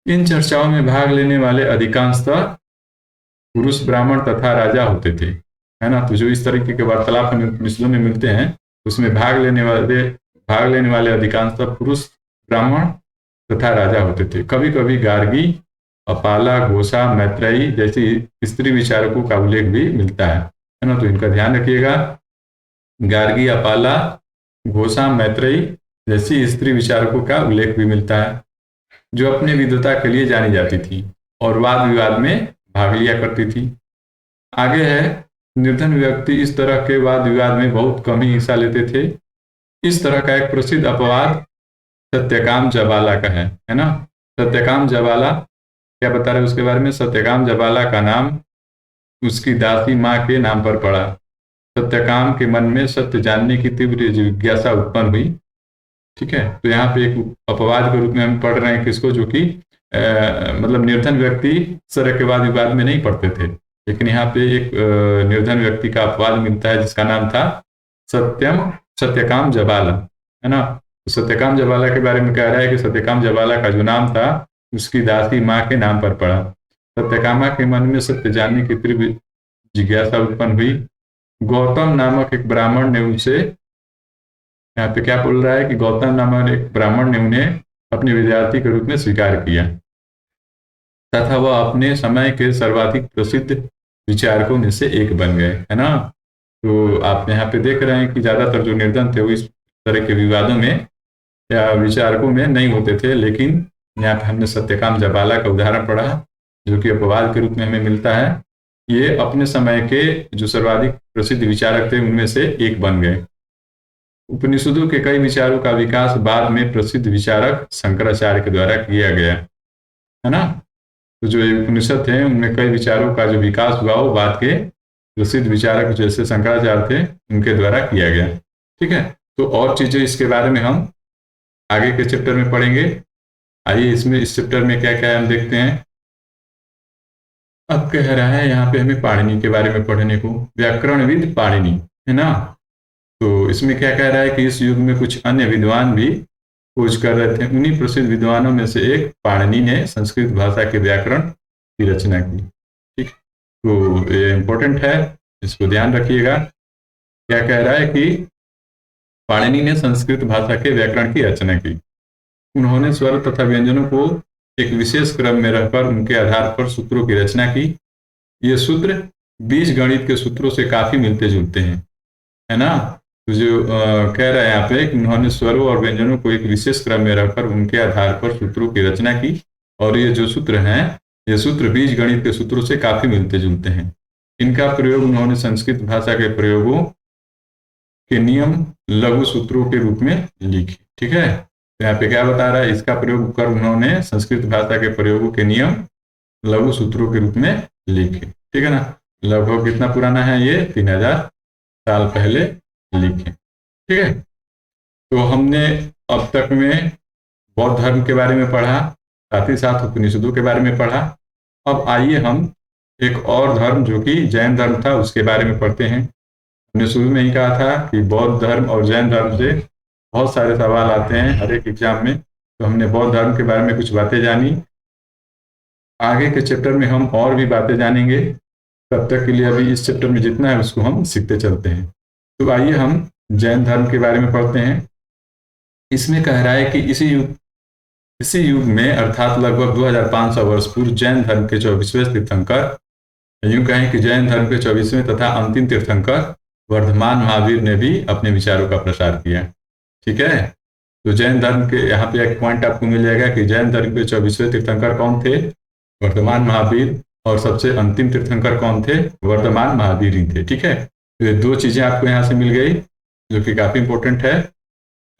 इन चर्चाओं में भाग लेने वाले अधिकांशतः पुरुष ब्राह्मण तथा राजा होते थे, है ना। तो जो इस तरीके के वार्तालाप हमें उपनिषदों में मिलते हैं, उसमें भाग लेने वाले अधिकांशतः पुरुष ब्राह्मण तथा राजा होते थे। कभी कभी गार्गी, अपाला, घोषा, मैत्रेयी जैसी स्त्री विचारकों का उल्लेख भी मिलता है ना। तो इनका ध्यान रखिएगा, गार्गी, अपाला, घोषा, मैत्रेयी जैसी स्त्री विचारकों का उल्लेख भी मिलता है, जो अपने विद्वता के लिए जानी जाती थी और वाद विवाद में भाग लिया करती थी। आगे है, निर्धन व्यक्ति इस तरह के वाद विवाद में बहुत कम ही हिस्सा लेते थे। इस तरह का एक प्रसिद्ध अपवाद सत्यकाम जबाला का है ना। सत्यकाम जबाला क्या बता रहे हैं उसके बारे में। सत्यकाम जबाला का नाम उसकी दासी माँ के नाम पर पड़ा। सत्यकाम के मन में सत्य जानने की तीव्र जिज्ञासा उत्पन्न हुई। ठीक है, तो यहाँ पे एक अपवाद के रूप में हम पढ़ रहे हैं किसको, जो कि मतलब निर्धन व्यक्ति इस तरह के वाद विवाद में नहीं पढ़ते थे, लेकिन यहाँ पे एक निर्धन व्यक्ति का अपवाद मिलता है जिसका नाम था सत्यकाम जबाला, है ना। तो सत्यकाम जबाला के बारे में कह रहा है कि सत्यकाम जबाला का जो नाम था उसकी दासी माँ के नाम पर पड़ा। सत्यकामा के मन में सत्य जानने की तीव्र जिज्ञासा उत्पन्न हुई। गौतम नामक एक ब्राह्मण ने उनसे, यहाँ पे क्या बोल रहा है कि गौतम नामक एक ब्राह्मण ने उन्हें अपने विद्यार्थी के रूप में स्वीकार किया तथा वह अपने समय के सर्वाधिक प्रसिद्ध विचारकों में से एक बन गए, है ना। तो आप यहाँ पे देख रहे हैं कि ज्यादातर जो निर्धन थे वो इस तरह के विवादों में या विचारकों में नहीं होते थे, लेकिन यहाँ पे हमने सत्यकाम जबाला का उदाहरण पढ़ा जो कि अपवाद के रूप में हमें मिलता है। ये अपने समय के जो सर्वाधिक प्रसिद्ध विचारक थे उनमें से एक बन गए। उपनिषदों के कई विचारों का विकास बाद में प्रसिद्ध विचारक शंकराचार्य के द्वारा किया गया, है ना। तो जो उपनिषद थे उनमें कई विचारों का जो विकास हुआ वो बाद के प्रसिद्ध विचारक जैसे शंकराचार्य थे उनके द्वारा किया गया। ठीक है, तो और चीजें इसके बारे में हम आगे के चैप्टर में पढ़ेंगे। आइए इसमें इस चैप्टर में क्या क्या है हम देखते हैं। अब कह रहा है यहाँ पे हमें पाणिनि के बारे में पढ़ने को, व्याकरणविद पाणिनि, है ना। तो इसमें क्या कह रहा है कि इस युग में कुछ अन्य विद्वान भी खोज कर रहे थे। उन्हीं प्रसिद्ध विद्वानों में से एक पाणिनि ने संस्कृत भाषा के व्याकरण की रचना की। ठीक, तो ये इंपॉर्टेंट है, इसको ध्यान रखिएगा। क्या कह रहा है कि पाणिनि ने संस्कृत भाषा के व्याकरण की रचना की। उन्होंने स्वर तथा व्यंजनों को एक विशेष क्रम में रखकर उनके आधार पर सूत्रों की रचना की। ये सूत्र बीज गणित के सूत्रों से काफी मिलते जुलते हैं, है ना। तो जो कह रहा है यहाँ पे कि उन्होंने स्वरों और व्यंजनों को एक विशेष क्रम में रखकर उनके आधार पर सूत्रों की रचना की, और ये जो सूत्र हैं ये सूत्र बीज गणित के सूत्रों से काफी मिलते जुलते हैं। इनका प्रयोग उन्होंने संस्कृत भाषा के प्रयोगों के नियम लघु सूत्रों के रूप में लिखे। ठीक है, तो यहाँ पे क्या बता रहा है, इसका प्रयोग कर उन्होंने संस्कृत भाषा के प्रयोगों के नियम लघु सूत्रों के रूप में लिखे। ठीक है ना, लगभग कितना पुराना है ये, 3000 साल पहले लिखे। ठीक है, तो हमने अब तक में बौद्ध धर्म के बारे में पढ़ा, साथ ही साथ उपनिषदों के बारे में पढ़ा। अब आइए हम एक और धर्म जो कि जैन धर्म था उसके बारे में पढ़ते हैं। हमने शुरू में ही कहा था कि बौद्ध धर्म और जैन धर्म से बहुत सारे सवाल आते हैं हर एक एग्जाम में, तो हमने बौद्ध धर्म के बारे में कुछ बातें जानी। आगे के चैप्टर में हम और भी बातें जानेंगे, तब तक के लिए अभी इस चैप्टर में जितना है उसको हम सीखते चलते हैं। तो आइए हम जैन धर्म के बारे में पढ़ते हैं। इसमें कह रहा है कि इसी युग में अर्थात लगभग 2500 वर्ष पूर्व जैन धर्म के 24वें तीर्थंकर, यूं कहें कि जैन धर्म के 24वें तथा अंतिम तीर्थंकर वर्धमान महावीर ने भी अपने विचारों का प्रसार किया। ठीक है, तो जैन धर्म के यहाँ पे एक पॉइंट आपको मिल जाएगा कि जैन धर्म के 24वें तीर्थंकर कौन थे, वर्धमान महावीर, और सबसे अंतिम तीर्थंकर कौन थे, वर्धमान महावीर ही थे। ठीक है, तो ये दो चीजें आपको यहाँ से मिल गई जो कि काफी इंपॉर्टेंट है,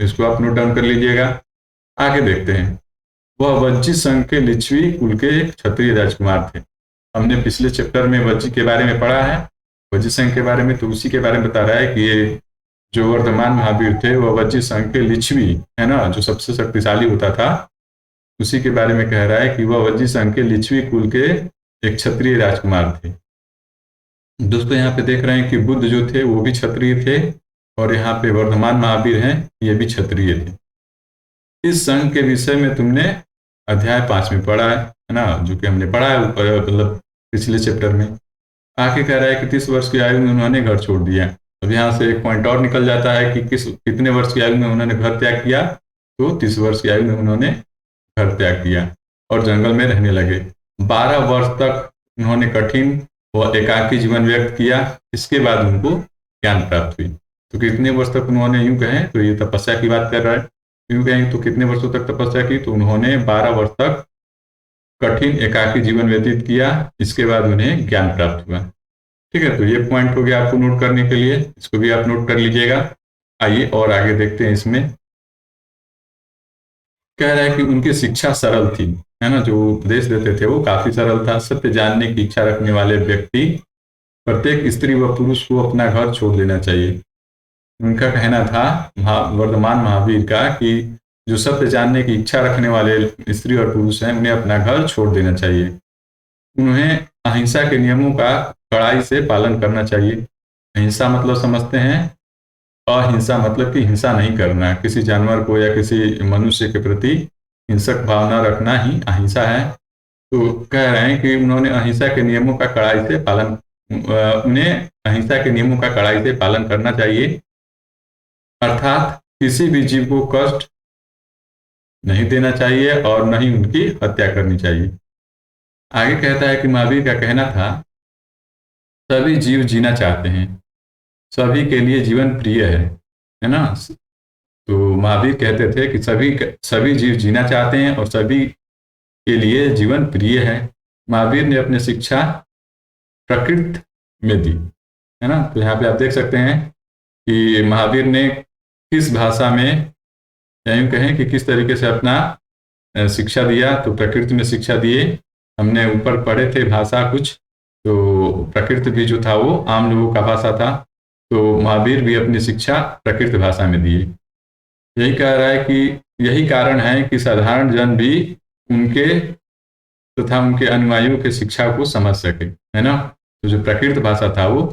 इसको आप नोट डाउन कर लीजिएगा। आगे देखते हैं। वह वज्जी संघ के लिच्छवी कुल के एक क्षत्रिय राजकुमार थे। हमने पिछले चैप्टर में वज्जी के बारे में पढ़ा है, वज्जी संघ के बारे में, तो उसी के बारे में बता रहा है कि ये जो वर्धमान महावीर थे वह वज्जी संघ के लिच्छवी, है ना, जो सबसे शक्तिशाली होता था, उसी के बारे में कह रहा है कि वह वज्जी संघ के लिच्छवी कुल के एक क्षत्रिय राजकुमार थे। दोस्तों यहाँ पे देख रहे हैं कि बुद्ध जो थे वो भी क्षत्रिय थे, और यहाँ पे वर्धमान महावीर हैं ये भी क्षत्रिय थे। इस संघ के विषय में तुमने अध्याय 5 में पढ़ा है ना, जो कि हमने पढ़ा है मतलब पिछले चैप्टर में। आगे कह रहा है कि 30 वर्ष की आयु में उन्होंने घर छोड़ दिया। अब यहाँ से एक पॉइंट और निकल जाता है कि कितने वर्ष की आयु में उन्होंने घर त्याग किया, तो 30 वर्ष की आयु में उन्होंने घर त्याग किया और जंगल में रहने लगे। 12 वर्ष तक उन्होंने कठिन व एकाकी जीवन व्यक्त किया, इसके बाद उनको ज्ञान प्राप्त हुई। तो कितने वर्ष तक उन्होंने, यूं कहें तो ये तपस्या की बात कर रहा है, यूं कहें तो कितने वर्षों तक तपस्या की, तो उन्होंने 12 वर्ष तक कठिन एकाकी जीवन व्यतीत किया, इसके बाद उन्हें ज्ञान प्राप्त हुआ। ठीक है, तो ये पॉइंट हो गया आपको नोट करने के लिए, इसको भी आप नोट कर लीजिएगा। आइए और आगे देखते हैं। इसमें कह रहा है कि उनकी शिक्षा सरल थी, है ना, जो उपदेश देते थे वो काफी सरल था। सत्य जानने की इच्छा रखने वाले व्यक्ति प्रत्येक स्त्री व पुरुष को अपना घर छोड़ देना चाहिए। उनका कहना था वर्धमान महावीर का कि जो सत्य जानने की इच्छा रखने वाले स्त्री और पुरुष हैं उन्हें अपना घर छोड़ देना चाहिए। उन्हें अहिंसा के नियमों का कड़ाई से पालन करना चाहिए। अहिंसा मतलब समझते हैं, अहिंसा मतलब कि हिंसा नहीं करना, किसी जानवर को या किसी मनुष्य के प्रति हिंसक भावना रखना ही अहिंसा है। तो कह रहे हैं कि उन्होंने अहिंसा के नियमों का कड़ाई से पालन उन्हें अहिंसा के नियमों का कड़ाई से पालन करना चाहिए, अर्थात किसी भी जीव को कष्ट नहीं देना चाहिए और न ही उनकी हत्या करनी चाहिए। आगे कहता है कि महावीर का कहना था, सभी जीव जीना चाहते हैं, सभी के लिए जीवन प्रिय है ना। तो महावीर कहते थे कि सभी सभी जीव जीना चाहते हैं और सभी के लिए जीवन प्रिय है। महावीर ने अपनी शिक्षा प्रकृति में दी, है ना। तो यहाँ पे आप देख सकते हैं कि महावीर ने किस भाषा में, या यूँ कहें कि किस तरीके से अपना शिक्षा दिया। तो प्रकृति में शिक्षा दिए। हमने ऊपर पढ़े थे भाषा कुछ, तो प्रकृति भी जो था वो आम लोगों का भाषा था, तो महावीर भी अपनी शिक्षा प्रकृति भाषा में दिए। यही कह रहा है कि यही कारण है कि साधारण जन भी उनके तथा उनके अनुयायियों के शिक्षा को समझ सके, है ना। तो जो प्रकृति भाषा था वो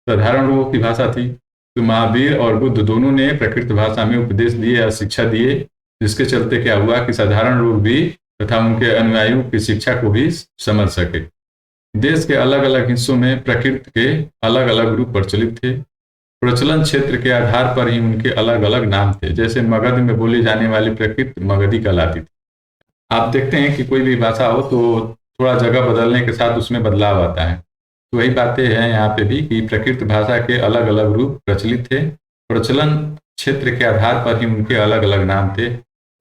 साधारण लोगों की भाषा थी। तो महावीर और बुद्ध दोनों ने प्रकृति भाषा में उपदेश दिए या शिक्षा दिए, जिसके चलते क्या हुआ कि साधारण लोग भी तथा उनके अनुयायियों की शिक्षा को भी समझ सके। देश के अलग अलग हिस्सों में प्रकृति के अलग अलग रूप प्रचलित थे। प्रचलन क्षेत्र के आधार पर ही उनके अलग अलग नाम थे। जैसे मगध में बोली जाने वाली प्रकृति मगधी कहलाती थी। आप देखते हैं कि कोई भी भाषा हो तो थोड़ा जगह बदलने के साथ उसमें बदलाव आता है। तो वही बातें हैं यहाँ पे भी कि प्रकृति भाषा के अलग अलग रूप प्रचलित थे। प्रचलन क्षेत्र के आधार पर ही उनके अलग अलग नाम थे।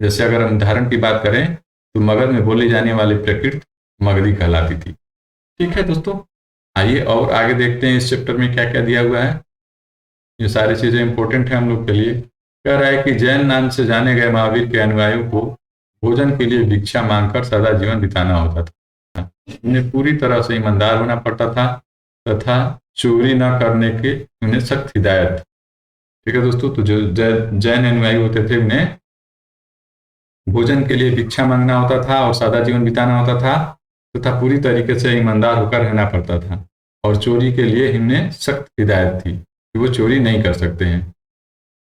जैसे अगर हम उदाहरण की बात करें तो मगध में बोली जाने वाली प्रकृति मगधी कहलाती थी। ठीक है दोस्तों, आइए और आगे देखते हैं इस चैप्टर में क्या क्या दिया हुआ है। ये सारी चीजें इंपॉर्टेंट है हम लोग के लिए। कह रहा है कि जैन नाम से जाने गए महावीर के अनुयायियों को भोजन के लिए भिक्षा मांगकर सदा जीवन बिताना होता था। उन्हें पूरी तरह से ईमानदार होना पड़ता था तथा चोरी न करने की उन्हें सख्त हिदायत। ठीक है दोस्तों, तो जो जैन अनुयायी होते थे उन्हें भोजन के लिए भिक्षा मांगना होता था और सादा जीवन बिताना होता था तथा पूरी तरीके से ईमानदार होकर रहना पड़ता था। और चोरी के लिए इन्हें सख्त हिदायत थी कि वो चोरी नहीं कर सकते हैं।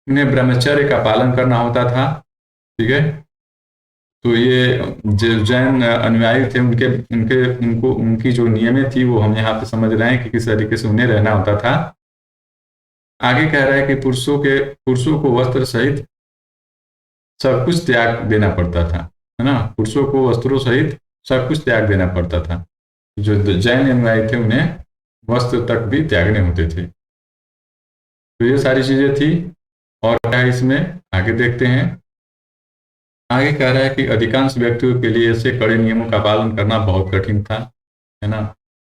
उन्हें ब्रह्मचर्य का पालन करना होता था। ठीक है, तो ये जो जैन अनुयायी थे उनके उनके उनको उनकी जो नियमें थी वो हम यहाँ पे समझ रहे हैं कि किस तरीके से उन्हें रहना होता था। आगे कह रहा है कि पुरुषों को वस्त्र सहित सब कुछ त्याग देना पड़ता था, है ना। पुरुषों को वस्त्रों सहित सब कुछ त्याग देना पड़ता था। जो जैन अनुयायी थे उन्हें वस्त्र तक भी त्यागने होते थे। तो ये सारी चीजें थी। और क्या है इसमें, आगे देखते हैं। आगे कह रहा है कि अधिकांश व्यक्तियों के लिए ऐसे कड़े नियमों का पालन करना बहुत कठिन था, है ना।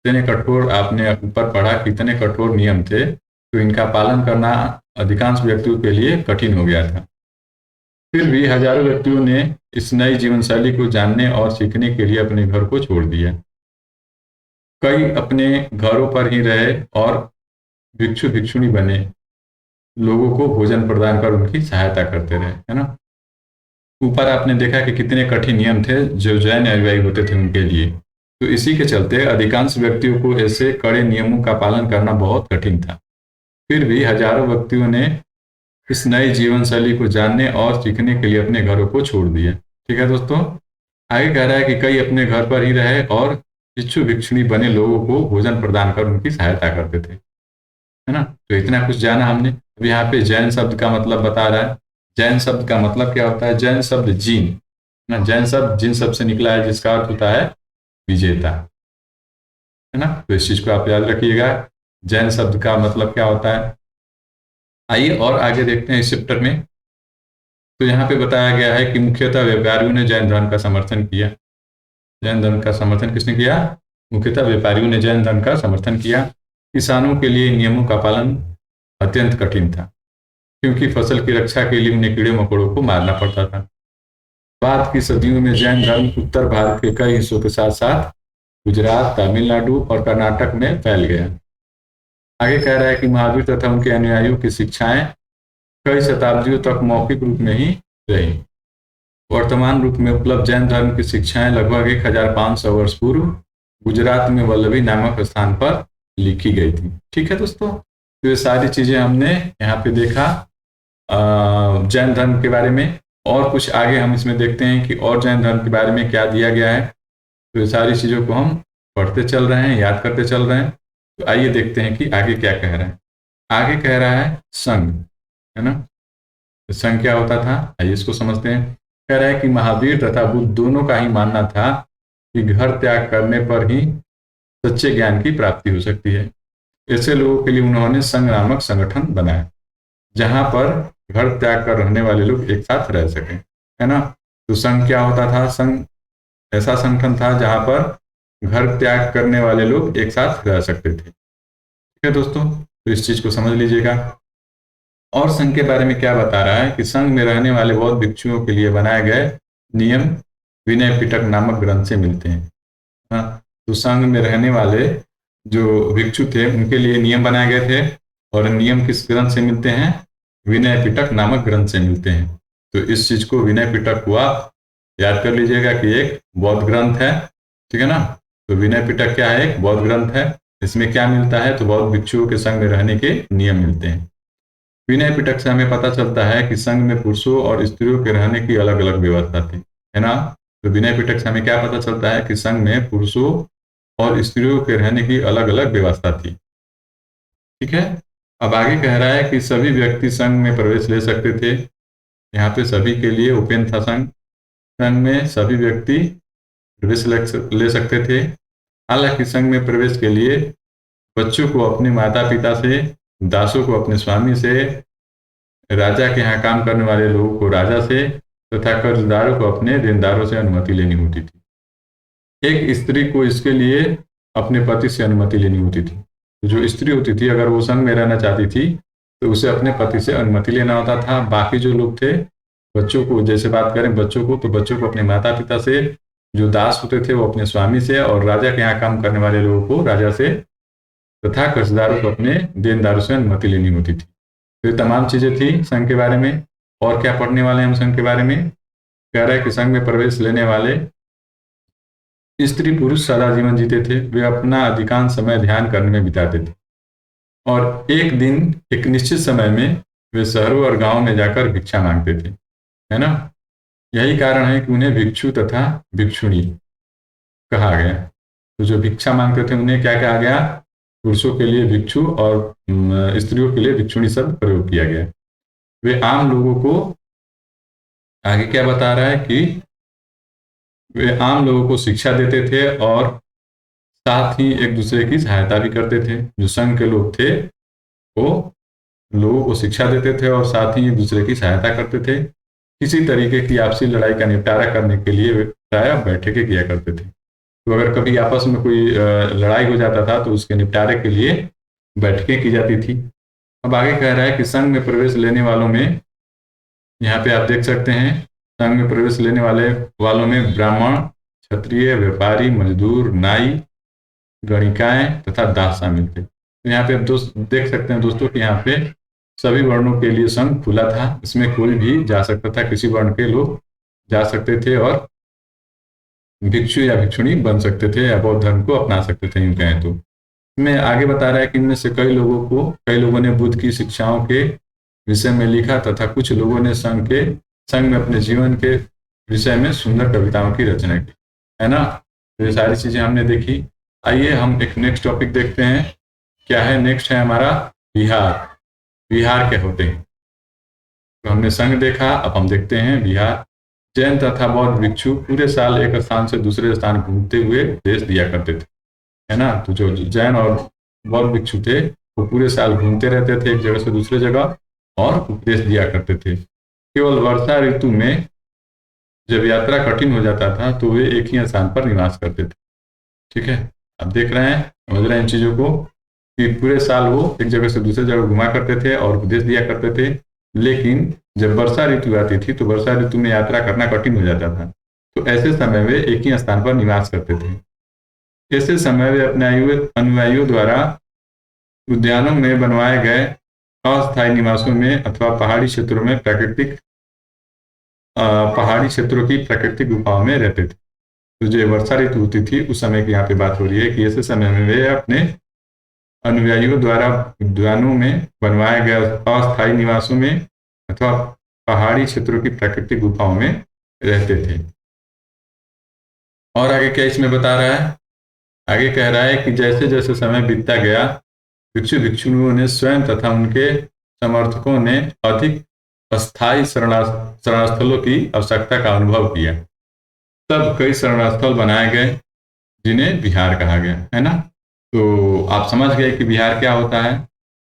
इतने कठोर, आपने ऊपर पढ़ा कि इतने कठोर नियम थे, तो इनका पालन करना अधिकांश व्यक्तियों के लिए कठिन हो गया था। फिर भी हजारों व्यक्तियों ने इस नई जीवन शैली को जानने और सीखने के लिए अपने घर को छोड़ दिया। कई अपने घरों पर ही रहे और भिक्षु भिक्षुणी बने लोगों को भोजन प्रदान कर उनकी सहायता करते रहे, है ना। ऊपर आपने देखा कि कितने कठिन नियम थे जो जैन अनुयायी होते थे उनके लिए। तो इसी के चलते अधिकांश व्यक्तियों को ऐसे कड़े नियमों का पालन करना बहुत कठिन था। फिर भी हजारों व्यक्तियों ने इस नई जीवन शैली को जानने और सीखने के लिए अपने घरों को छोड़ दिया। ठीक है दोस्तों, आगे कह रहा है कि कई अपने घर पर ही रहे और भिक्षु भिक्षुणी बने लोगों को भोजन प्रदान कर उनकी सहायता करते थे, है ना। तो इतना कुछ जाना हमने। अब यहाँ पे जैन शब्द का मतलब बता रहा है। जैन शब्द का मतलब क्या होता है? जैन शब्द जीन ना, जैन शब्द जिन शब्द से निकला है, जिसका अर्थ होता है विजेता, है ना। तो इस चीज को आप याद रखिएगा, जैन शब्द का मतलब क्या होता है। आइए और आगे देखते हैं इस चैप्टर में। तो यहाँ पे बताया गया है कि मुख्यतः व्यापारियों ने जैन धर्म का समर्थन किया। जैन धर्म का समर्थन किसने किया? मुख्यतः व्यापारियों ने जैन धर्म का समर्थन किया। किसानों के लिए नियमों का पालन अत्यंत कठिन था, क्योंकि फसल की रक्षा के लिए उन्हें कीड़े मकोड़ों को मारना पड़ता था। बाद की सदियों में जैन धर्म उत्तर भारत के कई हिस्सों के साथ साथ गुजरात, तमिलनाडु और कर्नाटक में फैल गया। आगे कह रहा है कि महावीर तथा उनके अनुयायियों की शिक्षाएं कई शताब्दियों तक मौखिक रूप में ही रही। वर्तमान रूप में उपलब्ध जैन धर्म की शिक्षाएं लगभग 1500 वर्ष पूर्व गुजरात में वल्लभी नामक स्थान पर लिखी गई थी। ठीक है दोस्तों, तो ये सारी चीजें हमने यहाँ पे देखा जैन धर्म के बारे में। और कुछ आगे हम इसमें देखते हैं कि और जैन धर्म के बारे में क्या दिया गया है। तो ये सारी चीज़ों को हम पढ़ते चल रहे हैं, याद करते चल रहे हैं। तो आइए देखते हैं कि आगे क्या कह रहा है। आगे कह रहा है संघ, है ना। तो संघ क्या होता था, आइए इसको समझते हैं। कह रहा है कि महावीर तथा बुद्ध दोनों का ही मानना था कि घर त्याग करने पर ही सच्चे ज्ञान की प्राप्ति हो सकती है। ऐसे लोगों के लिए उन्होंने संघ नामक संगठन बनाया, जहां पर घर त्याग कर रहने वाले लोग एक साथ रह सकें, है ना। तो संघ क्या होता था, संघ ऐसा संगठन था जहां पर घर त्याग करने वाले लोग एक साथ रह सकते थे। ठीक है दोस्तों, तो इस चीज को समझ लीजिएगा। और संघ के बारे में क्या बता रहा है कि संघ में रहने वाले बौद्ध भिक्षुओं के लिए बनाए गए नियम विनय पिटक नामक ग्रंथ से मिलते हैं। हाँ, तो संघ में रहने वाले जो भिक्षु थे उनके लिए नियम बनाए गए थे, और नियम किस ग्रंथ से मिलते हैं, विनय पिटक नामक ग्रंथ से मिलते हैं। तो इस चीज को, विनय पिटक को आप याद कर लीजिएगा कि एक बौद्ध ग्रंथ है, ठीक है ना। तो विनय पिटक क्या है, एक बौद्ध ग्रंथ है। इसमें क्या मिलता है, तो बौद्ध भिक्षुओं के संघ में रहने के नियम मिलते हैं। विनय पिटक से हमें पता चलता है कि संघ में पुरुषों और स्त्रियों के रहने की अलग अलग व्यवस्था थी, है ना। तो विनय पिटक से हमें क्या पता चलता है कि संघ में पुरुषों और स्त्रियों के रहने की अलग अलग व्यवस्था थी। ठीक है। अब आगे कह रहा है कि सभी व्यक्ति संघ में प्रवेश ले सकते थे। यहाँ पे सभी के लिए ओपन था संघ। संघ में सभी व्यक्ति प्रवेश ले सकते थे। हालांकि संघ में प्रवेश के लिए बच्चों को अपने माता पिता से, दासों को अपने स्वामी से, राजा के यहाँ काम करने वाले लोगों को राजा से, तथा कर्जदारों को अपने देनदारों से अनुमति लेनी होती थी। एक स्त्री को इसके लिए अपने पति से अनुमति लेनी होती थी। तो जो स्त्री होती थी, अगर वो संघ में रहना चाहती थी तो उसे अपने पति से अनुमति लेना होता था। बाकी जो लोग थे, बच्चों को जैसे बात करें बच्चों को, तो बच्चों को अपने माता पिता से, जो दास होते थे वो अपने स्वामी से, और राजा के यहाँ काम करने वाले लोगों को राजा से, तथा कर्जदारों को अपने देनदारों से अनुमति लेनी होती थी। तो ये तमाम चीजें थी संघ के बारे में। और क्या पढ़ने वाले हैं हम संघ के बारे में। कह रहा है कि संघ में प्रवेश लेने वाले स्त्री पुरुष सादा जीवन जीते थे। वे अपना अधिकांश समय ध्यान करने में बिताते थे, और एक दिन एक निश्चित समय में वे शहरों और गांवों में जाकर भिक्षा मांगते थे, है ना। यही कारण है कि उन्हें भिक्षु तथा भिक्षुणी कहा गया। तो जो भिक्षा मांगते थे उन्हें क्या कहा गया, पुरुषों के लिए भिक्षु और स्त्रियों के लिए भिक्षुणी शब्द प्रयोग किया गया। वे आम लोगों को, आगे क्या बता रहा है कि वे आम लोगों को शिक्षा देते थे, और साथ ही एक दूसरे की सहायता भी करते थे। जो संघ के लोग थे वो लोगों को शिक्षा देते थे और साथ ही एक दूसरे की सहायता करते थे। किसी तरीके की आपसी लड़ाई का निपटारा करने के लिए वे प्रायः बैठकें किया करते थे। तो अगर कभी आपस में कोई लड़ाई हो जाता था तो उसके निपटारे के लिए बैठकें की जाती थी। अब आगे कह रहा है कि संघ में प्रवेश लेने वालों में, यहाँ पे आप देख सकते हैं, संघ में प्रवेश लेने वालों में ब्राह्मण, क्षत्रिय, व्यापारी, मजदूर, नाई, गणिकाएं तथा दास शामिल थे। तो यहाँ पे आप दोस्त देख सकते हैं दोस्तों कि यहाँ पे सभी वर्णों के लिए संघ खुला था। इसमें कोई भी जा सकता था, किसी वर्ण के लोग जा सकते थे और भिक्षु या भिक्षुणी बन सकते थे या बौद्ध धर्म को अपना सकते थे, यूं कहें तो। मैं आगे बता रहा है कि इनमें से कई लोगों ने बुद्ध की शिक्षाओं के विषय में लिखा, तथा कुछ लोगों ने संघ में अपने जीवन के विषय में सुंदर कविताओं की रचना की, है ना। तो ये सारी चीजें हमने देखी। आइए हम एक नेक्स्ट टॉपिक देखते हैं। क्या है नेक्स्ट, है हमारा विहार। विहार क्या होते हैं। तो हमने संघ देखा, अब हम देखते हैं विहार। जैन तथा बौद्ध भिक्षु पूरे साल एक स्थान से दूसरे स्थान घूमते हुए उपदेश दिया करते थे, है ना। तो जो जैन और बौद्ध भिक्षु थे वो पूरे साल घूमते रहते थे एक जगह से दूसरे जगह और उपदेश दिया करते थे। केवल वर्षा ऋतु में जब यात्रा कठिन हो जाता था तो वे एक ही स्थान पर निवास करते थे। ठीक है, अब देख रहे हैं, समझ रहे हैं इन चीजों को, कि पूरे साल वो एक जगह से दूसरे जगह घुमा करते थे और उपदेश दिया करते थे। लेकिन जब वर्षा ऋतु आती थी तो वर्षा ऋतु में यात्रा करना कठिन हो जाता था, तो ऐसे समय वे एक ही स्थान पर निवास करते थे। ऐसे समय वे अपने अनुयायियों द्वारा उद्यानों में बनवाए गए अस्थायी निवासों में अथवा पहाड़ी क्षेत्रों की प्राकृतिक गुफाओं में रहते थे। तो जो वर्षा ऋतु होती थी उस समय की यहाँ पे बात हो रही है कि ऐसे समय में वे अपने अनुयायियों द्वारा उद्यानों में बनवाए गए अस्थायी निवासों में अथवा पहाड़ी क्षेत्रों की प्राकृतिक गुफाओं में रहते थे। और आगे क्या इसमें बता रहा है, आगे कह रहा है कि जैसे जैसे समय बीतता गया, भिक्षु भिक्षुणियों ने स्वयं तथा उनके समर्थकों ने अधिक अस्थायी शरणास्थलों की आवश्यकता का अनुभव किया। तब कई शरणास्थल बनाए गए जिन्हें विहार कहा गया, है ना। तो आप समझ गए कि विहार क्या होता है।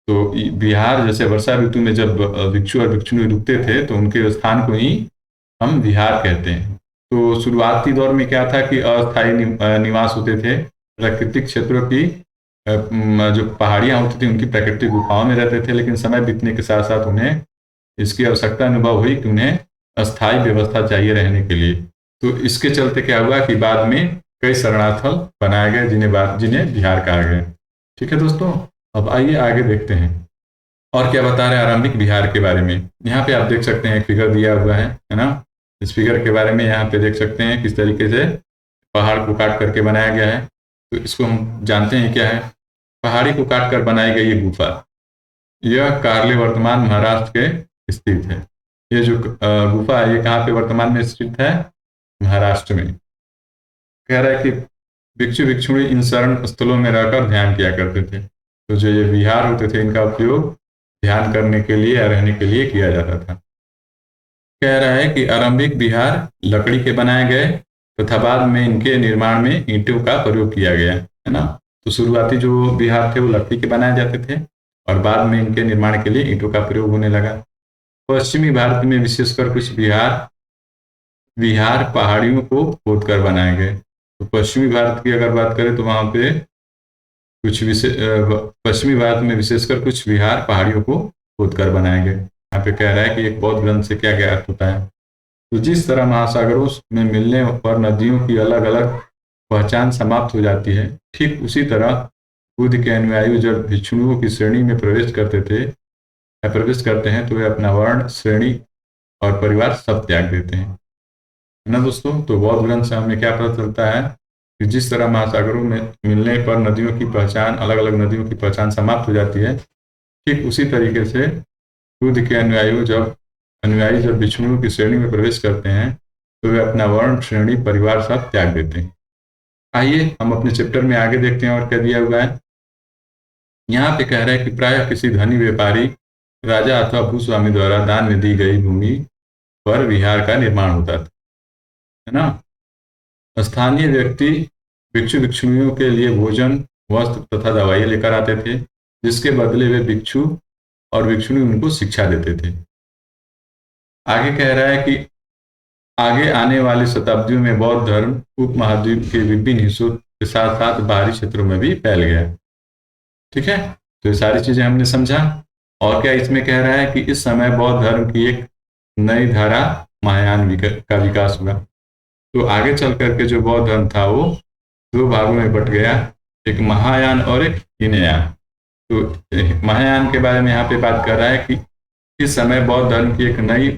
तो विहार जैसे वर्षा ऋतु में जब भिक्षु और भिक्षुणी रुकते थे तो उनके स्थान को ही हम विहार कहते हैं। तो शुरुआती दौर में क्या था कि अस्थायी निवास होते थे, प्राकृतिक क्षेत्रों की जो पहाड़ियाँ होती थी उनकी प्राकृतिक गुफाओं में रहते थे, लेकिन समय बीतने के साथ साथ उन्हें इसकी आवश्यकता अनुभव हुई कि उन्हें अस्थायी व्यवस्था चाहिए रहने के लिए। तो इसके चलते क्या हुआ कि बाद में कई शरणार्थल बनाए गए जिन्हें विहार कहा गया। ठीक है दोस्तों, अब आइए आगे देखते हैं और क्या बता रहे हैं आरंभिक विहार के बारे में। यहाँ पे आप देख सकते हैं एक फिगर दिया हुआ है ना। इस फिगर के बारे में यहाँ पे देख सकते हैं किस तरीके से पहाड़ को काट करके बनाया गया है। तो इसको हम जानते हैं क्या है। पहाड़ी को काट कर बनाई गई ये गुफा, यह कार्ले वर्तमान महाराष्ट्र के स्थित है। ये जो गुफा है ये कहाँ पे वर्तमान में स्थित है, महाराष्ट्र में। कह रहा है कि भिक्षु भिक्षुणी इन शरण स्थलों में रहकर ध्यान किया करते थे। तो जो ये विहार होते थे इनका उपयोग ध्यान करने के लिए या रहने के लिए किया जाता था। कह रहा है कि आरंभिक विहार लकड़ी के बनाए गए तथा बाद में इनके निर्माण में ईंटों का प्रयोग किया गया, है ना। तो शुरुआती जो विहार थे वो लकड़ी के बनाए जाते थे और बाद में इनके निर्माण के लिए ईंटों का प्रयोग होने लगा। पश्चिमी भारत में विशेषकर कुछ विहार पहाड़ियों को खोदकर बनाए गए। तो पश्चिमी भारत की अगर बात करें तो वहाँ पे पश्चिमी भारत में विशेषकर कुछ विहार पहाड़ियों को खोदकर बनाए गए। यहाँ पे कह रहा है कि एक बौद्ध ग्रंथ से क्या ज्ञात होता है। तो जिस तरह महासागरों में मिलने पर नदियों की अलग अलग पहचान समाप्त हो जाती है, ठीक उसी तरह बुद्ध के अनुयायी जब भिक्षुओं की श्रेणी में प्रवेश करते हैं तो वे अपना वर्ण, श्रेणी और परिवार सब त्याग देते हैं, है ना दोस्तों। तो बौद्ध ग्रंथ से हमें क्या पता चलता है कि जिस तरह महासागरों में मिलने पर नदियों की पहचान, अलग अलग नदियों की पहचान समाप्त हो जाती है, ठीक उसी तरीके से बुद्ध के अनुयायी जब भिक्षुओं की श्रेणी में प्रवेश करते हैं तो वे अपना वर्ण, श्रेणी, परिवार सब त्याग देते हैं। आइए हम अपने चैप्टर में आगे देखते हैं और क्या दिया हुआ है। यहाँ पे कह रहा है कि प्रायः किसी धनी व्यापारी, राजा अथवा भूस्वामी द्वारा दान में दी गई भूमि पर विहार का निर्माण होता था, है ना। स्थानीय व्यक्ति भिक्षु भिक्षुणियों के लिए भोजन, वस्त्र तथा दवाइयाँ लेकर आते थे, जिसके बदले वे भिक्षु और भिक्षुणी उनको शिक्षा देते थे। आगे कह रहा है कि आगे आने वाली शताब्दियों में बौद्ध धर्म उपमहाद्वीप के विभिन्न हिस्सों के साथ साथ बाहरी क्षेत्रों में भी फैल गया। ठीक है, तो ये सारी चीजें हमने समझा। और क्या इसमें कह रहा है कि इस समय बौद्ध धर्म की एक नई धारा महायान का विकास हुआ। तो आगे चल करके जो बौद्ध धर्म था वो दो भागों में बट गया, एक महायान और एक हीनयान। तो महायान के बारे में यहाँ पे बात कर रहा है कि इस समय बौद्ध धर्म की एक नई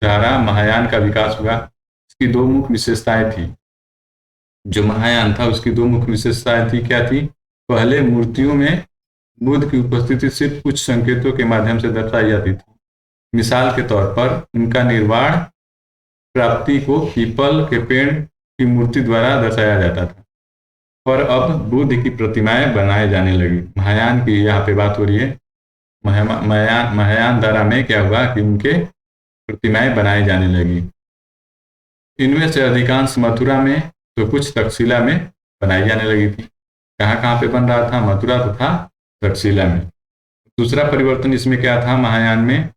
धारा महायान का विकास हुआ। इसकी दो मुख्य विशेषताएं थी। जो महायान था उसकी दो मुख्य विशेषताएं थी। क्या थी? पहले मूर्तियों में बुद्ध की उपस्थिति सिर्फ कुछ संकेतों के माध्यम से दर्शाई जाती थी। मिसाल के तौर पर उनका निर्वाण प्राप्ति को पीपल के पेड़ की मूर्ति द्वारा दर्शाया जाता था, पर अब बुद्ध की प्रतिमाएं बनाए जाने लगी। महायान की यहाँ पे बात हो रही है। महायान धारा में क्या हुआ कि उनके प्रतिमाएं बनाई जाने लगी। इनमें से अधिकांश मथुरा में तो कुछ तक्षशिला में बनाई जाने लगी थी। कहाँ कहाँ पे बन रहा था? मथुरा तथा तक्षशिला में। दूसरा परिवर्तन इसमें क्या था महायान में?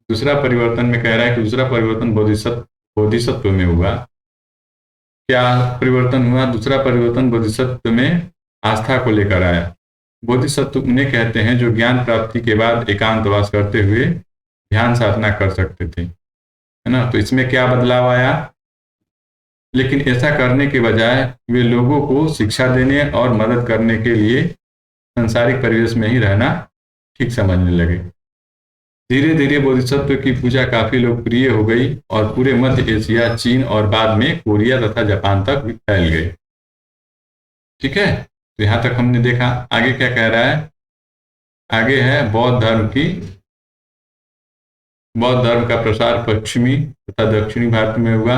दूसरा परिवर्तन में कह रहा है कि दूसरा परिवर्तन बोधिसत्व में हुआ। क्या परिवर्तन हुआ? दूसरा परिवर्तन बोधिसत्व में आस्था को लेकर आया। बोधिसत्व उन्हें कहते हैं जो ज्ञान प्राप्ति के बाद एकांतवास करते हुए ध्यान साधना कर सकते थे, है ना। तो इसमें क्या बदलाव आया? लेकिन ऐसा करने के बजाय वे लोगों को शिक्षा देने और मदद करने के लिए सांसारिक परिवेश में ही रहना ठीक समझने लगे। धीरे धीरे बोधिसत्व की पूजा काफी लोकप्रिय हो गई और पूरे मध्य एशिया, चीन और बाद में कोरिया तथा जापान तक भी फैल गए। ठीक है, तो यहां तक हमने देखा। आगे क्या कह रहा है? आगे है बौद्ध धर्म का प्रसार पश्चिमी तथा दक्षिणी भारत में हुआ।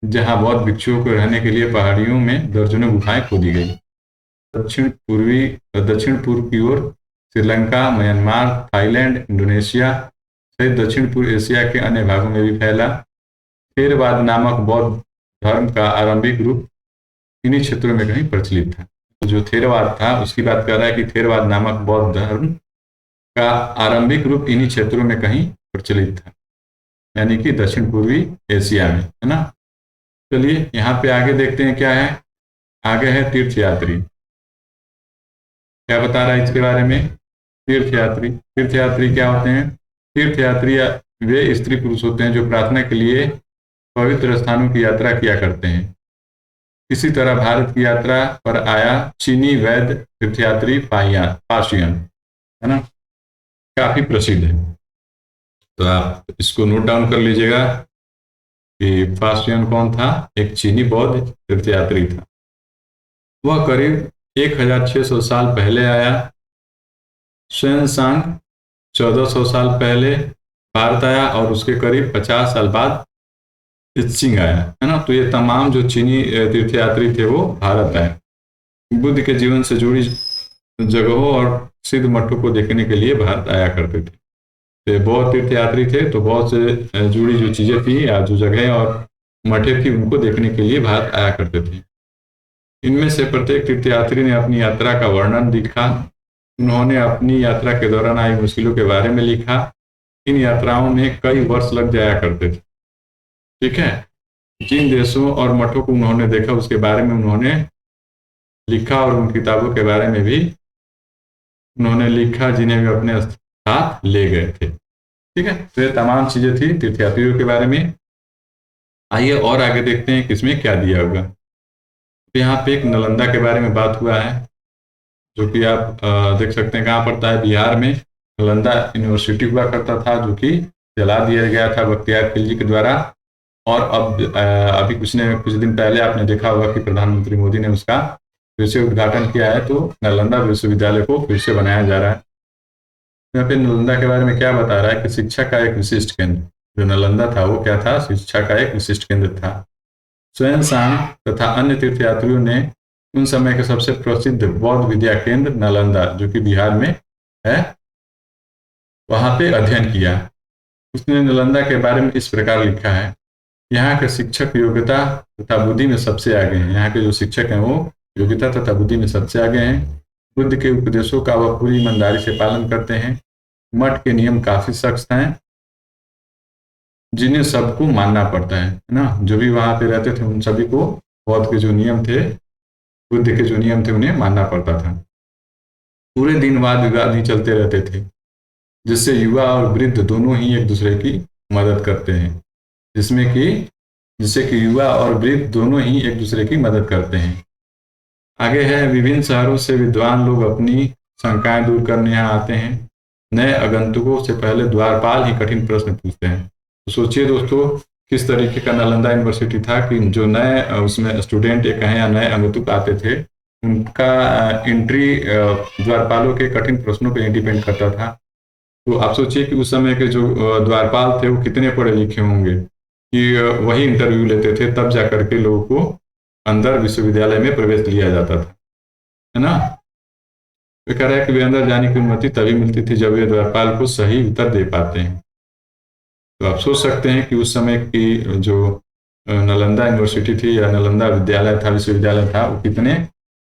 जहां बौद्ध भिक्षुओं को रहने के लिए पहाड़ियों में दर्जनों गुफाएं खोदी गई। दक्षिण पूर्व की ओर श्रीलंका, म्यांमार, थाईलैंड, इंडोनेशिया सहित दक्षिण पूर्व एशिया के अन्य भागों में भी फैला। थेरवाद नामक बौद्ध धर्म का आरंभिक रूप इन्हीं क्षेत्रों में कहीं प्रचलित था। तो जो थेरवाद था उसकी बात कर रहा है कि थेरवाद नामक बौद्ध धर्म का आरंभिक रूप इन्हीं क्षेत्रों में कहीं प्रचलित था, यानी कि दक्षिण पूर्वी एशिया में, है ना। चलिए यहाँ पे आगे देखते हैं क्या है। आगे है तीर्थयात्री। क्या बता रहा है इसके बारे में? तीर्थयात्री। तीर्थयात्री क्या होते हैं? तीर्थयात्री वे स्त्री पुरुष होते हैं जो प्रार्थना के लिए पवित्र स्थानों की यात्रा किया करते हैं। इसी तरह भारत की यात्रा पर आया चीनी वैद्य तीर्थयात्री पाशियन, है ना, काफी प्रसिद्ध है। तो आप इसको नोट डाउन कर लीजिएगा कि पाशियन कौन था? एक चीनी बौद्ध तीर्थयात्री था। वह करीब 1600 साल पहले आया। xuanzang 1400 साल पहले भारत आया और उसके करीब 50 साल बाद इत्सिंग आया, है ना। तो ये तमाम जो चीनी तीर्थयात्री थे वो भारत आए। बुद्ध के जीवन से जुड़ी जगहों और सिद्ध मठों को देखने के लिए भारत आया करते थे। तो बौद्ध तीर्थयात्री थे तो बहुत से जुड़ी जो चीजें थी या जो जगह और मठे थी उनको देखने के लिए भारत आया करते थे। इनमें से प्रत्येक तीर्थयात्री ने अपनी यात्रा का वर्णन लिखा। उन्होंने अपनी यात्रा के दौरान आई मुश्किलों के बारे में लिखा। इन यात्राओं में कई वर्ष लग जाया करते थे। ठीक है। जिन देशों और मठों को उन्होंने देखा उसके बारे में उन्होंने लिखा और उन किताबों के बारे में भी उन्होंने लिखा जिन्हें वे अपने साथ ले गए थे। ठीक है। तो ये तमाम चीजें थी तीर्थयात्रियों के बारे में। आइए और आगे देखते हैं किसमें क्या दिया होगा। तो यहाँ पे एक नालंदा के बारे में बात हुआ है, जो कि आप देख सकते हैं कहाँ पड़ता है, बिहार में। नालंदा यूनिवर्सिटी हुआ करता था जो कि जला दिया गया था बख्तियार खिलजी के द्वारा। और अब अभी कुछ दिन पहले आपने देखा होगा कि प्रधानमंत्री मोदी ने उसका फिर से उद्घाटन किया है। तो नालंदा विश्वविद्यालय को फिर से बनाया जा रहा है। यहाँ पे नालंदा के बारे में क्या बता रहा है कि शिक्षा का एक विशिष्ट केंद्र, जो नालंदा था वो क्या था? शिक्षा का एक विशिष्ट केंद्र था। xuanzang तथा अन्य तीर्थयात्रियों ने उन समय के सबसे प्रसिद्ध बौद्ध विद्या केंद्र नालंदा, जो कि बिहार में है, वहां पे अध्ययन किया। उसने नालंदा के बारे में इस प्रकार लिखा है, यहाँ के शिक्षक योग्यता तथा बुद्धि में सबसे आगे हैं। यहाँ के जो शिक्षक हैं वो योग्यता तथा बुद्धि में सबसे आगे हैं। बुद्ध के उपदेशों का वह पूरी ईमानदारी से पालन करते हैं। मठ के नियम काफी सख्त हैं जिन्हें सबको मानना पड़ता है ना। जो भी वहां पे रहते थे उन सभी को बौद्ध के जो नियम थे, बुद्ध के जो नियम थे उन्हें मानना पड़ता था। पूरे दिन वाद विवाद ही चलते रहते थे, जिससे युवा और वृद्ध दोनों ही एक दूसरे की मदद करते हैं। जिससे कि युवा और वृद्ध दोनों ही एक दूसरे की मदद करते हैं। आगे है, विभिन्न शहरों से विद्वान लोग अपनी शंकाएं दूर करने यहाँ आते हैं। नए आगंतुकों से पहले द्वारपाल ही कठिन प्रश्न पूछते हैं। तो सोचिए दोस्तों किस तरीके का नालंदा यूनिवर्सिटी था कि जो नए उसमें स्टूडेंट एक कहें या नए आगंतुक आते थे, उनका एंट्री द्वारपालों के कठिन प्रश्नों पर डिपेंड करता था। तो आप सोचिए कि उस समय के जो द्वारपाल थे वो कितने पढ़े लिखे होंगे कि वही इंटरव्यू लेते थे, तब जाकर के लोगों को अंदर विश्वविद्यालय में प्रवेश लिया जाता था, है ना। वे कह रहे हैं कि वे अंदर जाने की अनुमति तभी मिलती थी जब वे द्वारपाल को सही उत्तर दे पाते हैं। तो आप सोच सकते हैं कि उस समय की जो नालंदा यूनिवर्सिटी थी या नालंदा विद्यालय था, विश्वविद्यालय था, वो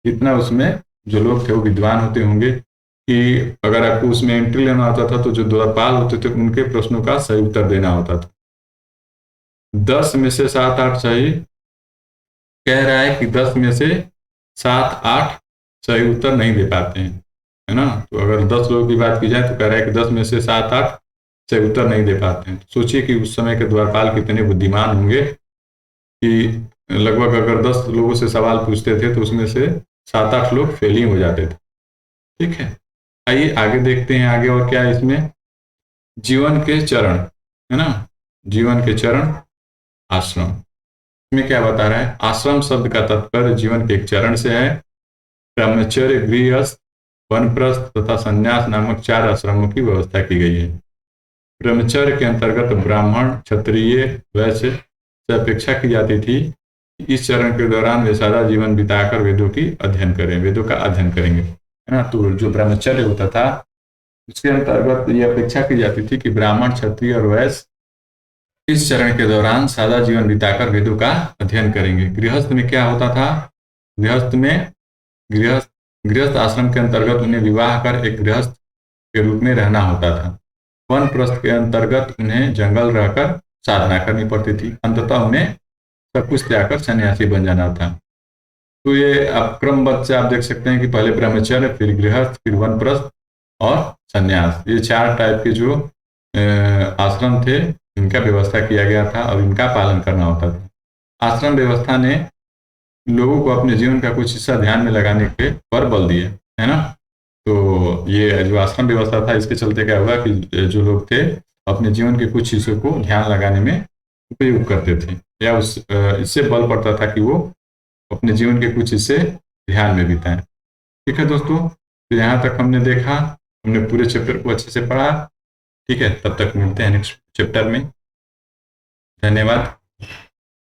कितना उसमें जो लोग थे वो विद्वान होते होंगे कि अगर आपको उसमें एंट्री लेना होता था तो जो द्वारपाल होते थे उनके प्रश्नों का सही उत्तर देना होता था। 10 में से 7-8 सही, कह रहा है कि 10 में से 7-8 सही उत्तर नहीं दे पाते हैं, है ना। तो अगर 10 लोगों की बात की जाए तो कह रहा है कि 10 में से 7-8 सही उत्तर नहीं दे पाते हैं। तो सोचिए कि उस समय के द्वारपाल कितने बुद्धिमान होंगे कि लगभग अगर 10 लोगों से सवाल पूछते थे तो उसमें से 7-8 लोग फेल ही हो जाते थे। ठीक है। आइए आगे देखते हैं आगे और क्या है इसमें। जीवन के चरण, है ना, जीवन के चरण, आश्रम में क्या बता रहा है? आश्रम शब्द का तात्पर्य जीवन के एक चरण से है। ब्रह्मचर्य, गृहस्थ, वानप्रस्थ तथा संन्यास नामक 4 आश्रमों की व्यवस्था की गई है। ब्रह्मचर्य के अंतर्गत ब्राह्मण, क्षत्रिय, वैश्य से अपेक्षा की जाती थी कि इस चरण के दौरान वे सादा जीवन बिताकर वेदों की अध्ययन करें, वेदों का अध्ययन करेंगे, है ना। तो जो ब्रह्मचर्य होता था उसके अंतर्गत ये अपेक्षा की जाती थी कि ब्राह्मण, क्षत्रिय और वैश्य इस चरण के दौरान सादा जीवन बिताकर वेदों का अध्ययन करेंगे। गृहस्थ में क्या होता था? गृहस्थ में गृहस्थ गृहस्थ आश्रम के अंतर्गत उन्हें विवाह कर एक गृहस्थ के रूप में रहना होता था। वानप्रस्थ के अंतर्गत उन्हें जंगल रहकर साधना करनी पड़ती थी। अंततः उन्हें सब कुछ त्याग कर सन्यासी बन जाना था। तो ये आप क्रमबद्ध से आप देख सकते हैं कि पहले ब्रह्मचर्य, फिर गृहस्थ, फिर वानप्रस्थ और सन्यास, ये 4 टाइप के जो आश्रम थे इनका व्यवस्था किया गया था और इनका पालन करना होता था। आश्रम व्यवस्था ने लोगों को अपने जीवन का कुछ हिस्सा ध्यान में लगाने के पर बल दिए, है ना। तो ये जो आश्रम व्यवस्था था इसके चलते क्या हुआ कि जो लोग थे अपने जीवन के कुछ हिस्सों को ध्यान लगाने में उपयोग करते थे, या इससे बल पड़ता था कि वो अपने जीवन के कुछ हिस्से ध्यान में बिताएं। ठीक है दोस्तों, तो यहाँ तक हमने देखा, हमने पूरे चैप्टर को अच्छे से पढ़ा। ठीक है, तब तक मिलते हैं नेक्स्ट चैप्टर में। धन्यवाद।